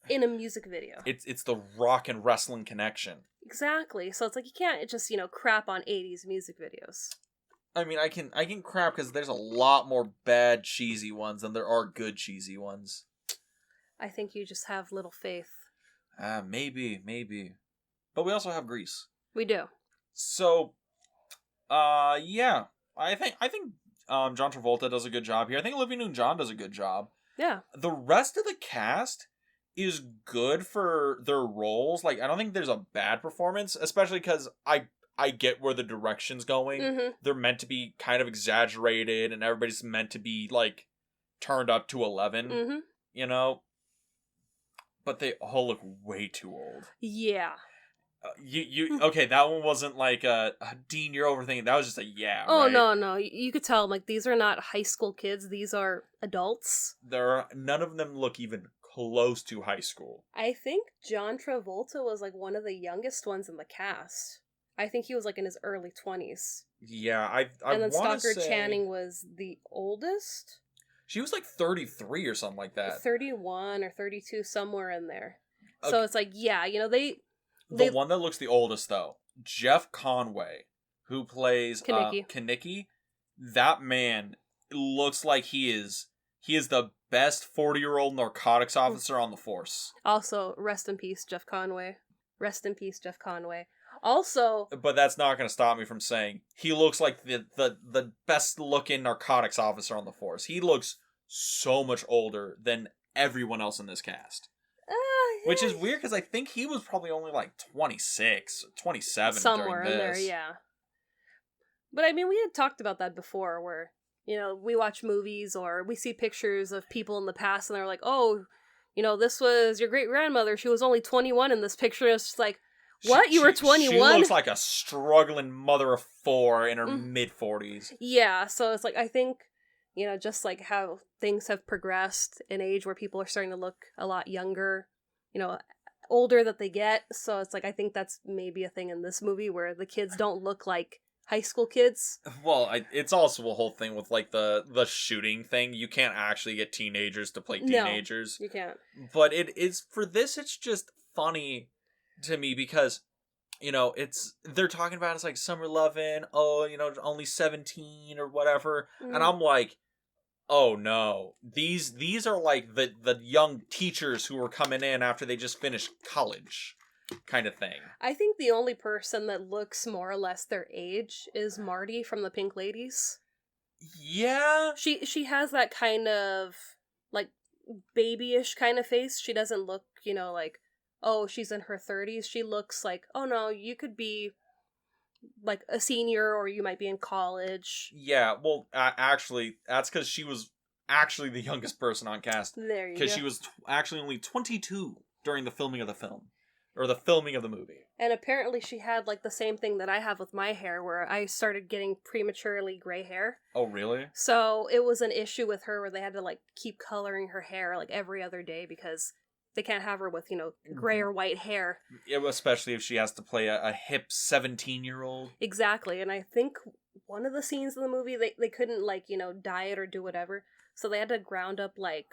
in a music video. It's the rock and wrestling connection. Exactly. So it's like you can't just crap on 80s music videos. I mean, I can crap because there's a lot more bad cheesy ones than there are good cheesy ones. I think you just have little faith. Maybe. But we also have Grease. We do. So, yeah. I think John Travolta does a good job here. I think Olivia Newton-John does a good job. Yeah. The rest of the cast is good for their roles. Like, I don't think there's a bad performance, especially because I get where the direction's going. Mm-hmm. They're meant to be kind of exaggerated, and everybody's meant to be, like, turned up to 11, mm-hmm. But they all look way too old. Yeah. Okay, that one wasn't like Dean, you're overthinking. That was just a Oh, right? No. You could tell, like, these are not high school kids. These are adults. None of them look even close to high school. I think John Travolta was, like, one of the youngest ones in the cast. I think he was, like, in his early 20s. Yeah, I and then Stockard Channing was the oldest. She was like 33 or something like that. 31 or 32, somewhere in there. Okay. So it's like, yeah, they... The one that looks the oldest, though, Jeff Conway, who plays Kaneki, that man looks like he is the best 40-year-old narcotics officer on the force. Also, rest in peace, Jeff Conway. Rest in peace, Jeff Conway. Also... But that's not going to stop me from saying he looks like the best-looking narcotics officer on the force. He looks so much older than everyone else in this cast. Which is weird, because I think he was probably only like 26, 27 somewhere during this. In there, yeah. But I mean, we had talked about that before, where, we watch movies or we see pictures of people in the past and they're like, oh, this was your great-grandmother. She was only 21 in this picture. It's just like, what? You were 21? She looks like a struggling mother of 4 in her mid-40s. Yeah, so it's like, I think, just like how things have progressed in age where people are starting to look a lot younger, older that they get. So it's like, I think that's maybe a thing in this movie where the kids don't look like high school kids. Well, it's also a whole thing with like the shooting thing. You can't actually get teenagers to play teenagers. No, you can't. But it's just funny to me because, you know, they're talking about it's like summer loving, only 17 or whatever. And I'm like, oh no. These are like the young teachers who are coming in after they just finished college kind of thing. I think the only person that looks more or less their age is Marty from the Pink Ladies. Yeah. She has that kind of like babyish kind of face. She doesn't look, like, oh, she's in her 30s. She looks like, oh no, you could be like a senior or you might be in college. Yeah, well, actually, that's because she was actually the youngest person on cast. There you go. Because she was actually only 22 during the filming of the film. Or the filming of the movie. And apparently she had like the same thing that I have with my hair where I started getting prematurely gray hair. Oh, really? So it was an issue with her where they had to like keep coloring her hair like every other day because they can't have her with, gray or white hair. Yeah, especially if she has to play a hip 17-year-old. Exactly. And I think one of the scenes in the movie, they couldn't like, dye it or do whatever. So they had to ground up like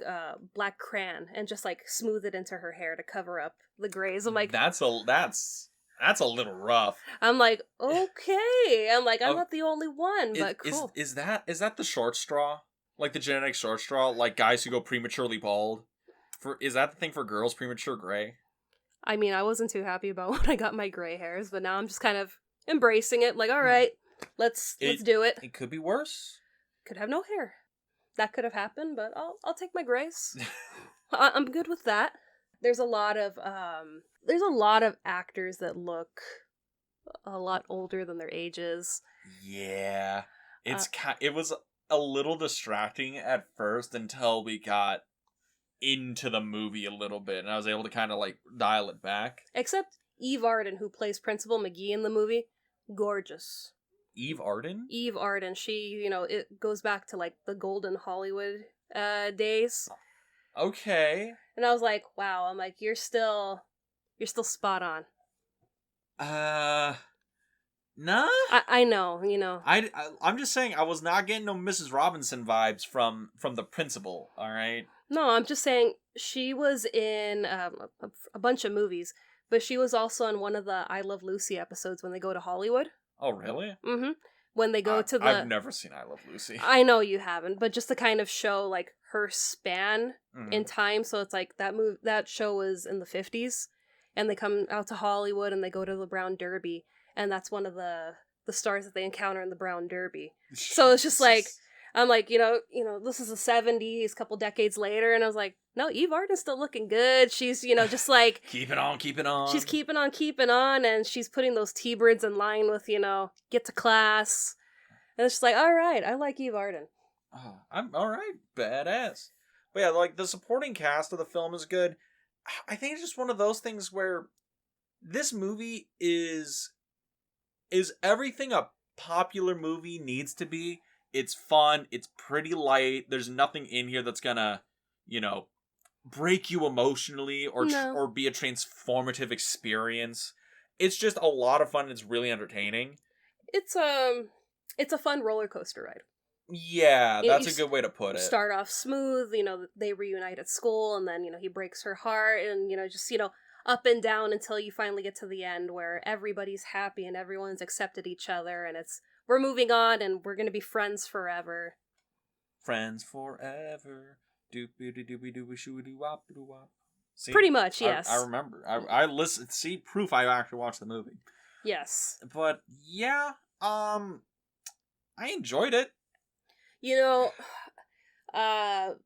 black crayon and just like smooth it into her hair to cover up the grays. I'm like, that's a little rough. I'm like, okay. I'm like, I'm not the only one, but cool. Is that the short straw? Like the genetic short straw? Like guys who go prematurely bald? Is that the thing for girls, premature gray? I mean, I wasn't too happy about when I got my gray hairs, but now I'm just kind of embracing it. Like, all right, let's do it. It could be worse. Could have no hair. That could have happened, but I'll take my grays. I'm good with that. There's a lot of actors that look a lot older than their ages. Yeah, it was a little distracting at first until we got into the movie a little bit, and I was able to kind of like dial it back. Except Eve Arden, who plays Principal McGee in the movie, gorgeous. Eve Arden? Eve Arden. She, it goes back to like the golden Hollywood days. Okay. And I was like, wow. I'm like, you're still spot on. Nah. I know. I'm just saying I was not getting no Mrs. Robinson vibes from the principal. All right. No, I'm just saying she was in a bunch of movies, but she was also in one of the I Love Lucy episodes when they go to Hollywood. Oh, really? Mm-hmm. When they go to the... I've never seen I Love Lucy. I know you haven't, but just to kind of show, like, her span in time. So it's like that show was in the 50s, and they come out to Hollywood, and they go to the Brown Derby, and that's one of the stars that they encounter in the Brown Derby. So it's just like... I'm like, this is the 70s, a couple decades later, and I was like, no, Eve Arden's still looking good. She's, just like... keep it on. She's keeping on, and she's putting those T-birds in line with, get to class. And it's just like, all right, I like Eve Arden. Oh, I'm all right, badass. But yeah, like, the supporting cast of the film is good. I think it's just one of those things where this movie is everything a popular movie needs to be. It's fun. It's pretty light. There's nothing in here that's gonna, break you emotionally or be a transformative experience. It's just a lot of fun. It's really entertaining. It's a fun roller coaster ride. Yeah, that's a good way to put it. Start off smooth. They reunite at school, and then he breaks her heart, and just up and down until you finally get to the end where everybody's happy and everyone's accepted each other, and we're moving on, and we're going to be friends forever. Friends forever. Doopy doopy doopy shooty wop doo wop. Pretty much, yes. I remember. I listened. See, proof I actually watched the movie. Yes. But yeah, I enjoyed it.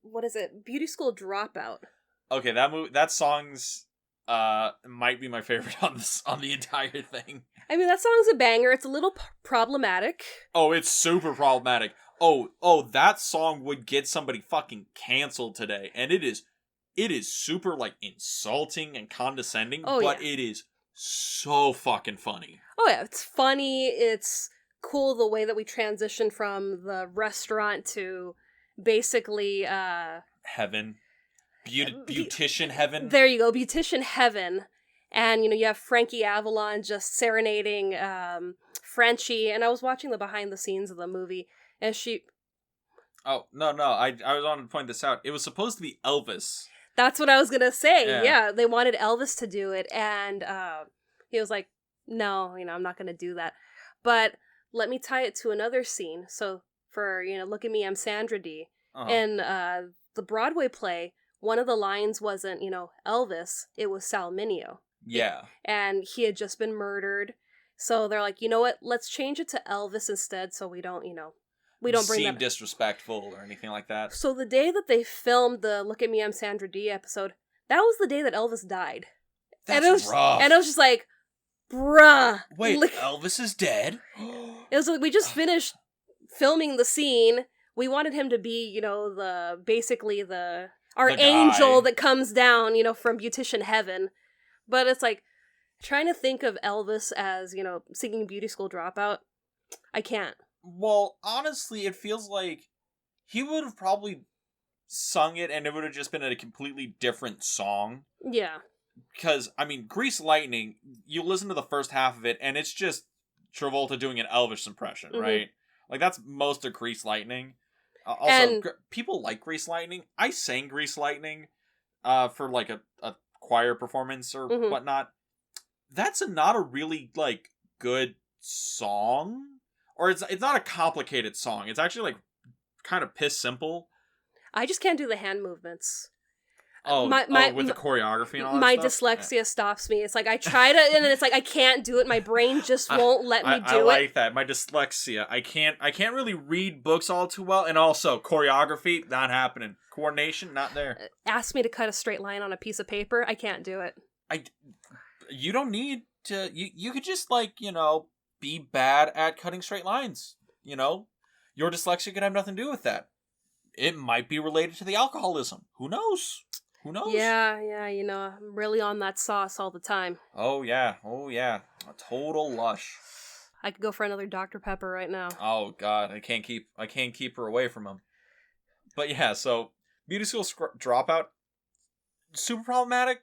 What is it? Beauty School Dropout. Okay, that song's might be my favorite on the entire thing. I mean, that song's a banger. It's a little problematic. Oh, it's super problematic. Oh, that song would get somebody fucking canceled today. And it is super, like, insulting and condescending, but it is so fucking funny. Oh, yeah, it's funny. It's cool the way that we transition from the restaurant to basically, heaven. Beautician heaven. There you go, beautician heaven. And, you have Frankie Avalon just serenading Frenchie, and I was watching the behind the scenes of the movie, and she... Oh, no, I was on to point this out. It was supposed to be Elvis. That's what I was gonna say. Yeah. Yeah, they wanted Elvis to do it, and he was like, no, I'm not gonna do that. But let me tie it to another scene. So for, Look at Me, I'm Sandra D. Uh-huh. In the Broadway play, one of the lines wasn't, Elvis, it was Sal Mineo. Yeah. And he had just been murdered. So they're like, you know what, let's change it to Elvis instead so we don't bring seem that disrespectful or anything like that. So the day that they filmed the Look at Me, I'm Sandra D episode, that was the day that Elvis died. That's rough. And it was just like, bruh. Wait, Elvis is dead? It was like, we just finished filming the scene. We wanted him to be, our angel that comes down, from beautician heaven. But it's like, trying to think of Elvis as, singing Beauty School Dropout, I can't. Well, honestly, it feels like he would have probably sung it and it would have just been a completely different song. Yeah. Because, Grease Lightning, you listen to the first half of it and it's just Travolta doing an Elvis impression, right? Like, that's most of Grease Lightning. Also, people like Grease Lightning. I sang Grease Lightning for, like, a choir performance or whatnot. That's not a really, like, good song. Or it's not a complicated song. It's actually, like, kind of piss simple. I just can't do the hand movements. With the choreography and all that my stuff? dyslexia stops me. It's like, I try to, and then it's like, I can't do it. My brain just won't let me do it. I like that. My dyslexia. I can't really read books all too well. And also, choreography, not happening. Coordination, not there. Ask me to cut a straight line on a piece of paper. I can't do it. You don't need to, you could just, like, be bad at cutting straight lines. Your dyslexia could have nothing to do with that. It might be related to the alcoholism. Who knows? Yeah, I'm really on that sauce all the time. Oh yeah. A total lush. I could go for another Dr. Pepper right now. Oh god, I can't keep her away from him. But yeah, so Beauty School Dropout, super problematic.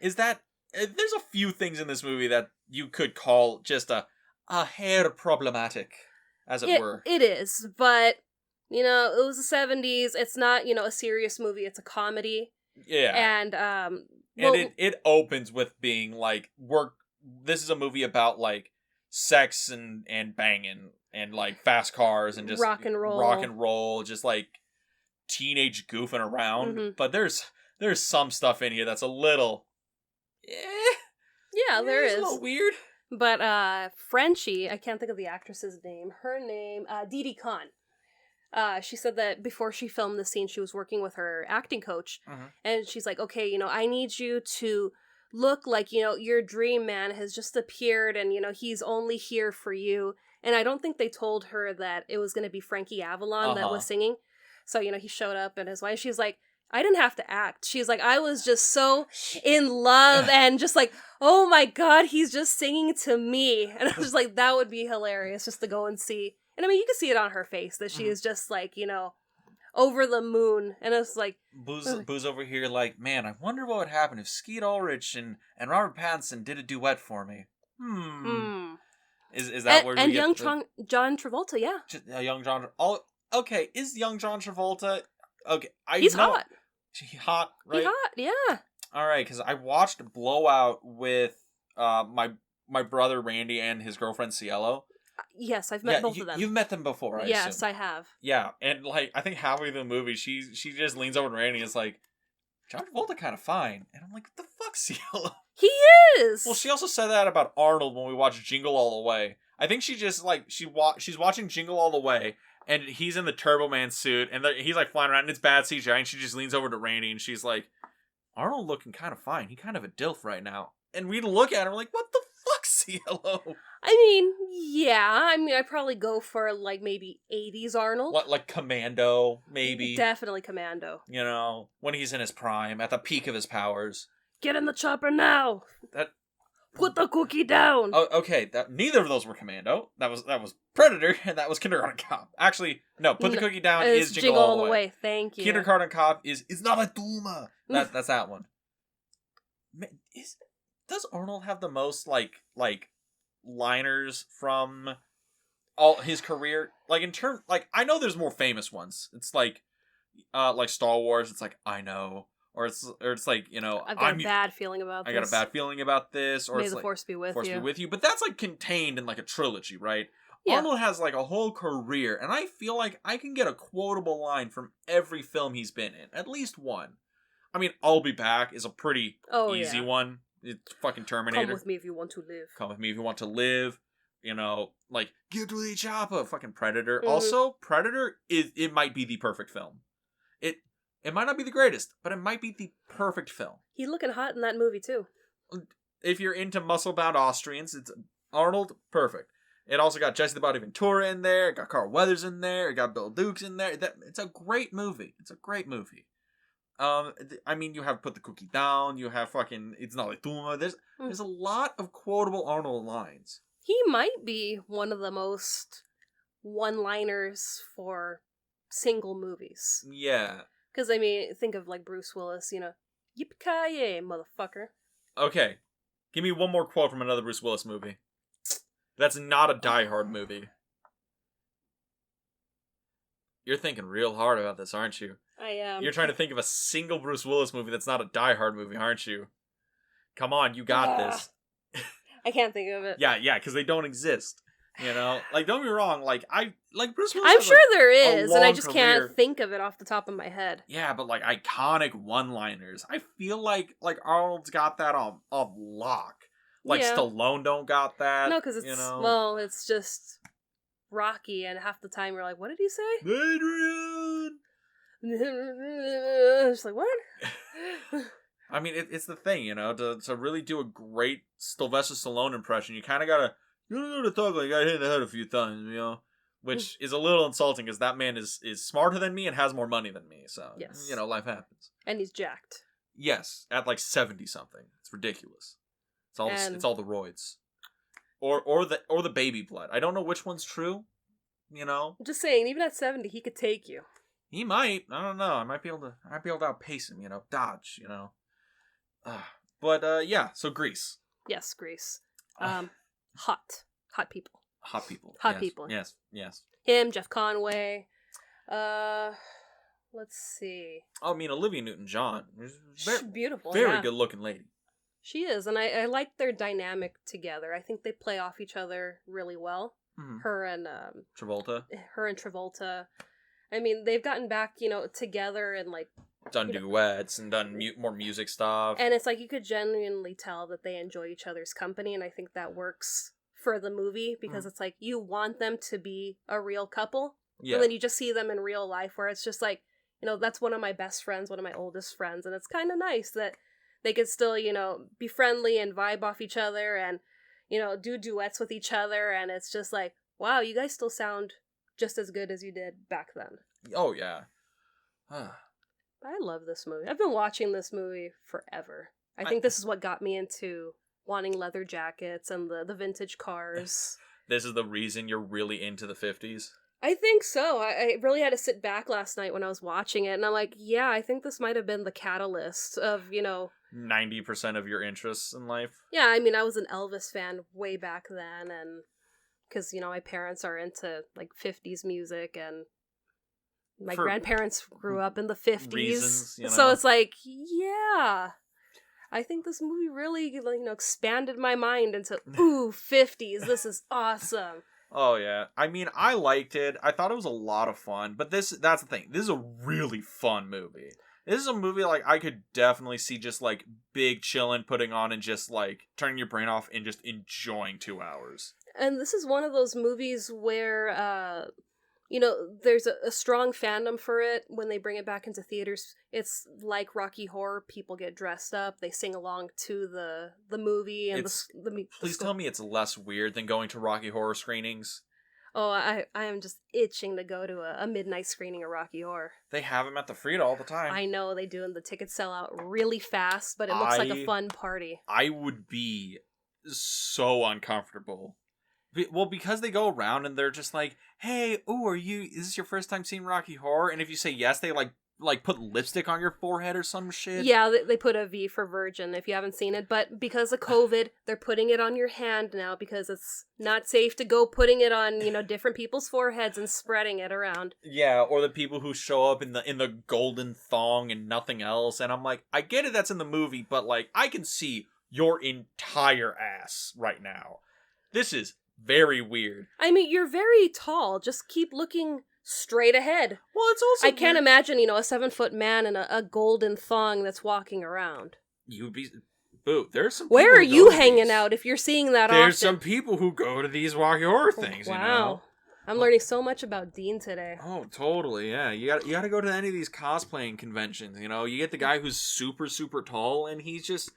Is that there's a few things in this movie that you could call just a hair problematic, as it were. It is, but it was the 70s. It's not, a serious movie. It's a comedy. Yeah. And it opens with being like, this is a movie about like sex and banging and like fast cars and just rock and roll, just like teenage goofing around. But there's some stuff in here that's a little there is a little weird. But Frenchie, I can't think of the actress's name. Her name, Didi Khan. She said that before she filmed the scene, she was working with her acting coach, and she's like, okay, I need you to look like, your dream man has just appeared, and, he's only here for you. And I don't think they told her that it was going to be Frankie Avalon that was singing. So, he showed up, and his wife, she's like, I didn't have to act. She's like, I was just so in love and just like, oh my God, he's just singing to me. And I was just like, that would be hilarious just to go and see. And you can see it on her face that she is just like, over the moon. And it's like... Boo's over here like, man, I wonder what would happen if Skeet Ulrich and Robert Pattinson did a duet for me. Is that where we get young John Travolta, yeah. Young John... okay, is young John Travolta... Okay, he's hot. Hot, right? He's hot, yeah. All right, because I watched Blowout with my brother Randy and his girlfriend Cielo. Yes, I've met both of them. You've met them before, I Yes, assume. I have. Yeah, and like I think halfway through the movie, she just leans over to Randy and is like, John Travolta kind of fine. And I'm like, what the fuck, Cielo? He is! Well, she also said that about Arnold when we watched Jingle All the Way. I think she just, like, she's watching Jingle All the Way, and he's in the Turbo Man suit, and he's, like, flying around, and it's bad CGI, and she just leans over to Randy, and she's like, Arnold looking kind of fine. He kind of a dilf right now. And we look at her, like, what the fuck, Cielo? I'd probably go for, like, maybe 80s Arnold. What, like Commando, maybe? Definitely Commando. When he's in his prime, at the peak of his powers. Get in the chopper now! Put the cookie down! Oh, okay, neither of those were Commando. That was Predator, and that was Kindergarten Cop. Actually, no, Put the Cookie Down is Jingle All the Way. Thank you. Kindergarten Cop is It's Not a Duma. That's that one. Does Arnold have the most, like liners from all his career, like in term, like I know there's more famous ones. It's like Star Wars. It's like I know, or it's like I've got a bad feeling about this. I got a bad feeling about this, or May it's the like Force be with Force you. be with you. But that's like contained in like a trilogy, right? Yeah. Arnold has like a whole career, and I feel like I can get a quotable line from every film he's been in, at least one. I mean, I'll Be Back is a pretty easy one. It's fucking Terminator. Come with me if you want to live. Come with me if you want to live. You know, like, get to the chopper, fucking Predator. Mm-hmm. Also, Predator it might be the perfect film. It might not be the greatest, but it might be the perfect film. He's looking hot in that movie too. If you're into muscle-bound Austrians, it's Arnold, perfect. It also got Jesse the Body Ventura in there. It got Carl Weathers in there. It got Bill Dukes in there. It's a great movie. It's a great movie. I mean, you have Put the Cookie Down. You have fucking It's Not Like Duma. There's a lot of quotable Arnold lines. He might be one of the most one-liners for single movies. Yeah. Because, I mean, think of, like, Bruce Willis, you know, yippee-ki-yay, motherfucker. Okay. Give me one more quote from another Bruce Willis movie. That's not a Die Hard movie. You're thinking real hard about this, aren't you? I am. You're trying to think of a single Bruce Willis movie that's not a Die Hard movie, aren't you? Come on, you got this. I can't think of it. Yeah, because they don't exist. You know, like don't get me wrong, like Bruce Willis. I'm sure there is, and I just career. can't think of it off the top of my head. Yeah, but like iconic one-liners, I feel like Arnold's got that on lock. Like Stallone don't got that. No, because it's it's just Rocky, and half the time you're like, what did he say? Adrian. It's like what? I mean, it's the thing, you know, to really do a great Sylvester Stallone impression, you kind of gotta. You don't know to talk like I got hit in the head a few times, you know? Which is a little insulting because that man is smarter than me and has more money than me. So, you know, life happens. And he's jacked. Yes, at like 70-something. It's ridiculous. It's all the roids. Or the baby blood. I don't know which one's true, you know? I'm just saying, even at 70, he could take you. He might. I don't know. I might be able to outpace him, you know? Dodge, you know? But, yeah, so Grease. Yes, Grease. Hot people. Hot people. Hot people. Yes. Him, Jeff Conway. Let's see. I mean, Olivia Newton-John. She's beautiful. Very good-looking lady. She is, and I like their dynamic together. I think they play off each other really well. Mm-hmm. Her and Travolta. I mean, they've gotten back, you know, together and like done duets and done more music stuff. And it's like you could genuinely tell that they enjoy each other's company, and I think that works for the movie because it's like you want them to be a real couple. Yeah. And then you just see them in real life where it's just like, you know, that's one of my best friends, one of my oldest friends, and it's kind of nice that they could still, you know, be friendly and vibe off each other and, you know, do duets with each other, and it's just like, wow, you guys still sound just as good as you did back then. Oh, yeah. I love this movie. I've been watching this movie forever. I think this is what got me into wanting leather jackets and the vintage cars. This is the reason you're really into the 50s? I think so. I really had to sit back last night when I was watching it, and I'm like, yeah, I think this might have been the catalyst of, you know... 90% of your interests in life? Yeah, I mean, I was an Elvis fan way back then, and... Because, you know, my parents are into, like, 50s music, and... My grandparents grew up in the 50s. Reasons, you know? So it's like, yeah... I think this movie really, you know, expanded my mind into, ooh, 50s, this is awesome. Oh, yeah. I mean, I liked it. I thought it was a lot of fun. But that's the thing. This is a really fun movie. This is a movie, like, I could definitely see just, like, big chillin', putting on and just, like, turning your brain off and just enjoying 2 hours. And this is one of those movies where, you know, there's a strong fandom for it when they bring it back into theaters. It's like Rocky Horror. People get dressed up. They sing along to the movie. And please tell me it's less weird than going to Rocky Horror screenings. Oh, I am just itching to go to a midnight screening of Rocky Horror. They have them at the Frida all the time. I know they do, and the tickets sell out really fast, but it looks like a fun party. I would be so uncomfortable. Well, because they go around and they're just like, hey, is this your first time seeing Rocky Horror? And if you say yes, they, like, like put lipstick on your forehead or some shit. Yeah, they put a V for virgin if you haven't seen it, but because of COVID, they're putting it on your hand now because it's not safe to go putting it on, different people's foreheads and spreading it around. Yeah, or the people who show up in the golden thong and nothing else, and I'm like, I get it, that's in the movie, but like, I can see your entire ass right now. This is very weird. I mean, you're very tall. Just keep looking straight ahead. Well, it's also I can't imagine, a 7-foot man in a golden thong that's walking around. You'd be... Boo, there's some Where are you hanging out if you're seeing that often? There's some people who go to these walkie horror things, Wow. I'm learning so much about Dean today. Oh, totally, yeah. You got to go to any of these cosplaying conventions, You get the guy who's super, super tall, and he's just...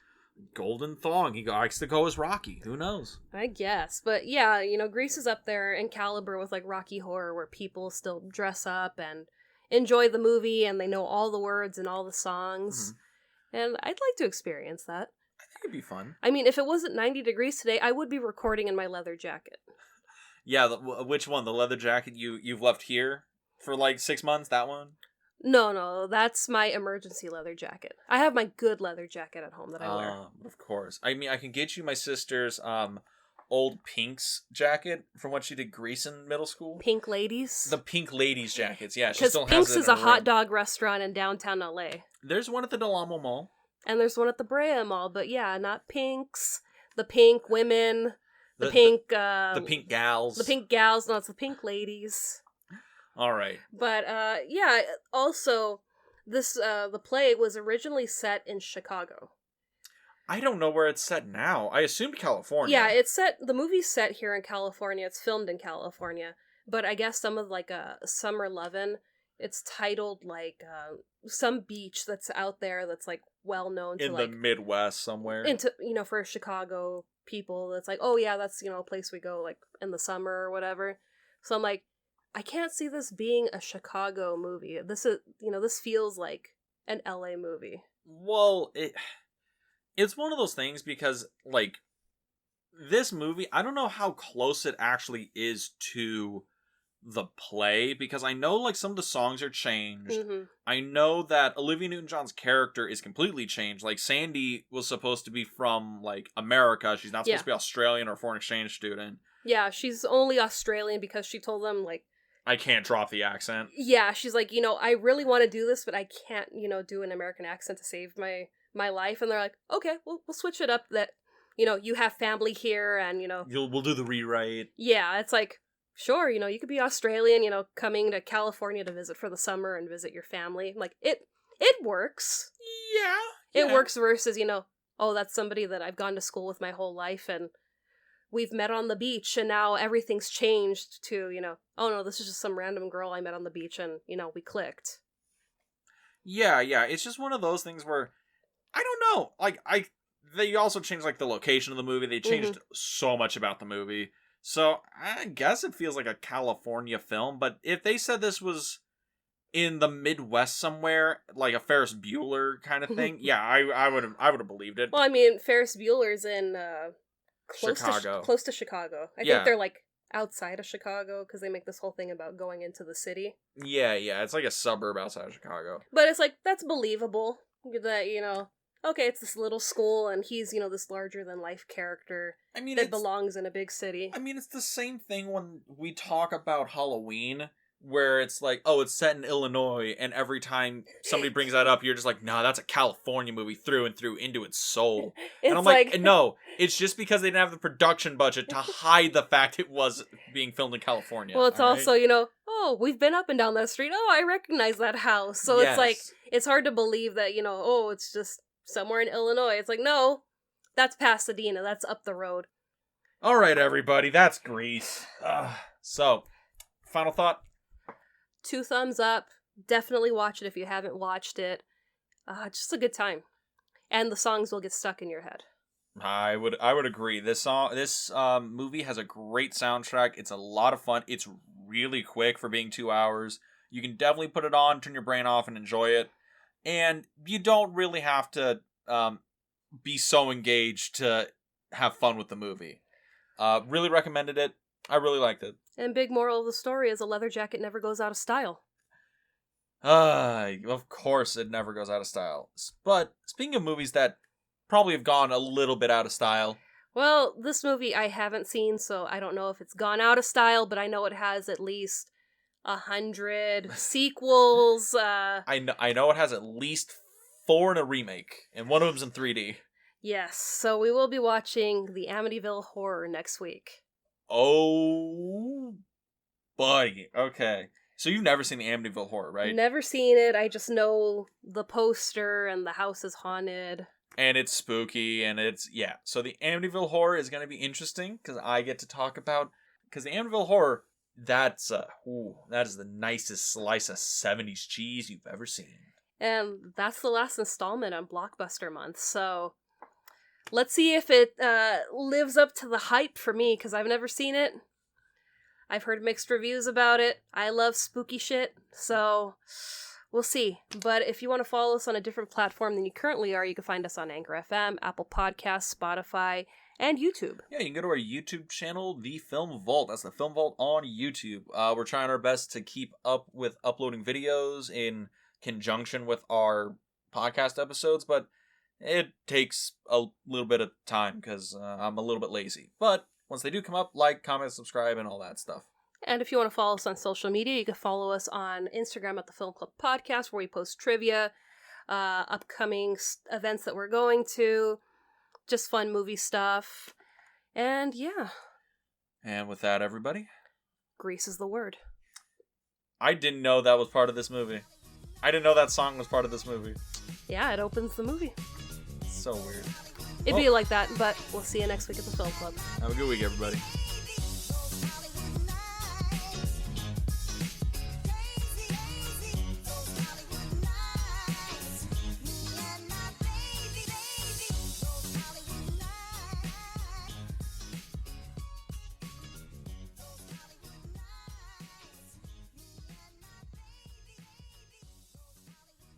golden thong. He likes to go as Rocky. Who knows? I guess. But yeah, Grease is up there in caliber with like Rocky Horror where people still dress up and enjoy the movie and they know all the words and all the songs. Mm-hmm. And I'd like to experience that. I think it'd be fun. I mean, if it wasn't 90 degrees today, I would be recording in my leather jacket. Yeah, which one? The leather jacket you've left here for like 6 months? That one? No, that's my emergency leather jacket. I have my good leather jacket at home that I wear. Of course. I mean, I can get you my sister's old Pink's jacket from when she did Grease in middle school. Pink Ladies? The Pink Ladies jackets, yeah. Because Pink's is a hot dog restaurant in downtown LA. There's one at the Del Amo Mall. And there's one at the Brea Mall, but yeah, not Pink's. The pink women. The pink gals. The pink gals, no, it's the Pink Ladies. All right. But, yeah, also, the play was originally set in Chicago. I don't know where it's set now. I assumed California. Yeah, the movie's set here in California. It's filmed in California. But I guess some of, like, Summer Lovin', it's titled, like, some beach that's out there that's, like, well-known to, in the Midwest somewhere. Into, for Chicago people, that's like, oh, yeah, that's, a place we go, like, in the summer or whatever. So I'm like, I can't see this being a Chicago movie. This is, this feels like an LA movie. Well, it's one of those things because, like, this movie, I don't know how close it actually is to the play, because I know, like, some of the songs are changed. Mm-hmm. I know that Olivia Newton-John's character is completely changed. Like, Sandy was supposed to be from, like, America. She's not supposed to be Australian or a foreign exchange student. Yeah, she's only Australian because she told them, like, I can't drop the accent. Yeah, she's like, I really want to do this, but I can't, do an American accent to save my life. And they're like, okay, we'll switch it up that, you have family here and, We'll do the rewrite. Yeah, it's like, sure, you could be Australian, coming to California to visit for the summer and visit your family. Like, it works. Yeah. It works versus, oh, that's somebody that I've gone to school with my whole life and we've met on the beach and now everything's changed to, oh no, this is just some random girl I met on the beach and, we clicked. Yeah, it's just one of those things where, I don't know, like, they also changed, like, the location of the movie, they changed so much about the movie, so I guess it feels like a California film, but if they said this was in the Midwest somewhere, like a Ferris Bueller kind of thing, yeah, I would have believed it. Well, I mean, Ferris Bueller's in, close to Chicago. I think they're like outside of Chicago because they make this whole thing about going into the city. Yeah, it's like a suburb outside of Chicago. But it's like, that's believable that, okay, it's this little school and he's, this larger than life character that belongs in a big city. I mean, it's the same thing when we talk about Halloween, where it's like, oh, it's set in Illinois, and every time somebody brings that up, you're just like, nah, that's a California movie through and through into its soul. And I'm like, no, it's just because they didn't have the production budget to hide the fact it was being filmed in California. Well, it's also, oh, we've been up and down that street. Oh, I recognize that house. So It's like, it's hard to believe that, oh, it's just somewhere in Illinois. It's like, no, that's Pasadena. That's up the road. All right, everybody, that's Grease. So, final thought? 2 thumbs up. Definitely watch it if you haven't watched it. Just a good time. And the songs will get stuck in your head. I would agree. This movie has a great soundtrack. It's a lot of fun. It's really quick for being 2 hours. You can definitely put it on, turn your brain off, and enjoy it. And you don't really have to be so engaged to have fun with the movie. Really recommended it. I really liked it. And big moral of the story is a leather jacket never goes out of style. Of course it never goes out of style. But speaking of movies that probably have gone a little bit out of style. Well, this movie I haven't seen, so I don't know if it's gone out of style, but I know it has at least 100 sequels. I know it has at least 4 in a remake, and one of them's in 3D. Yes, so we will be watching the Amityville Horror next week. Oh, buddy. Okay. So you've never seen the Amityville Horror, right? Never seen it. I just know the poster and the house is haunted. And it's spooky, and yeah. So the Amityville Horror is going to be interesting, because I get to talk about, because the Amityville Horror, that is the nicest slice of 70s cheese you've ever seen. And that's the last installment on Blockbuster Month, so let's see if it lives up to the hype for me, because I've never seen it. I've heard mixed reviews about it. I love spooky shit, so we'll see. But if you want to follow us on a different platform than you currently are, you can find us on Anchor FM, Apple Podcasts, Spotify, and YouTube. Yeah, you can go to our YouTube channel, The Film Vault. That's The Film Vault on YouTube. We're trying our best to keep up with uploading videos in conjunction with our podcast episodes, but it takes a little bit of time because I'm a little bit lazy. But once they do come up, like, comment, subscribe, and all that stuff. And if you want to follow us on social media, you can follow us on Instagram at the Film Club Podcast, where we post trivia, upcoming events that we're going to, just fun movie stuff. And yeah. And with that, everybody, Grease is the word. I didn't know that was part of this movie. I didn't know that song was part of this movie. Yeah, it opens the movie. So weird. It'd be like that, but we'll see you next week at the Film Club. Have a good week, everybody.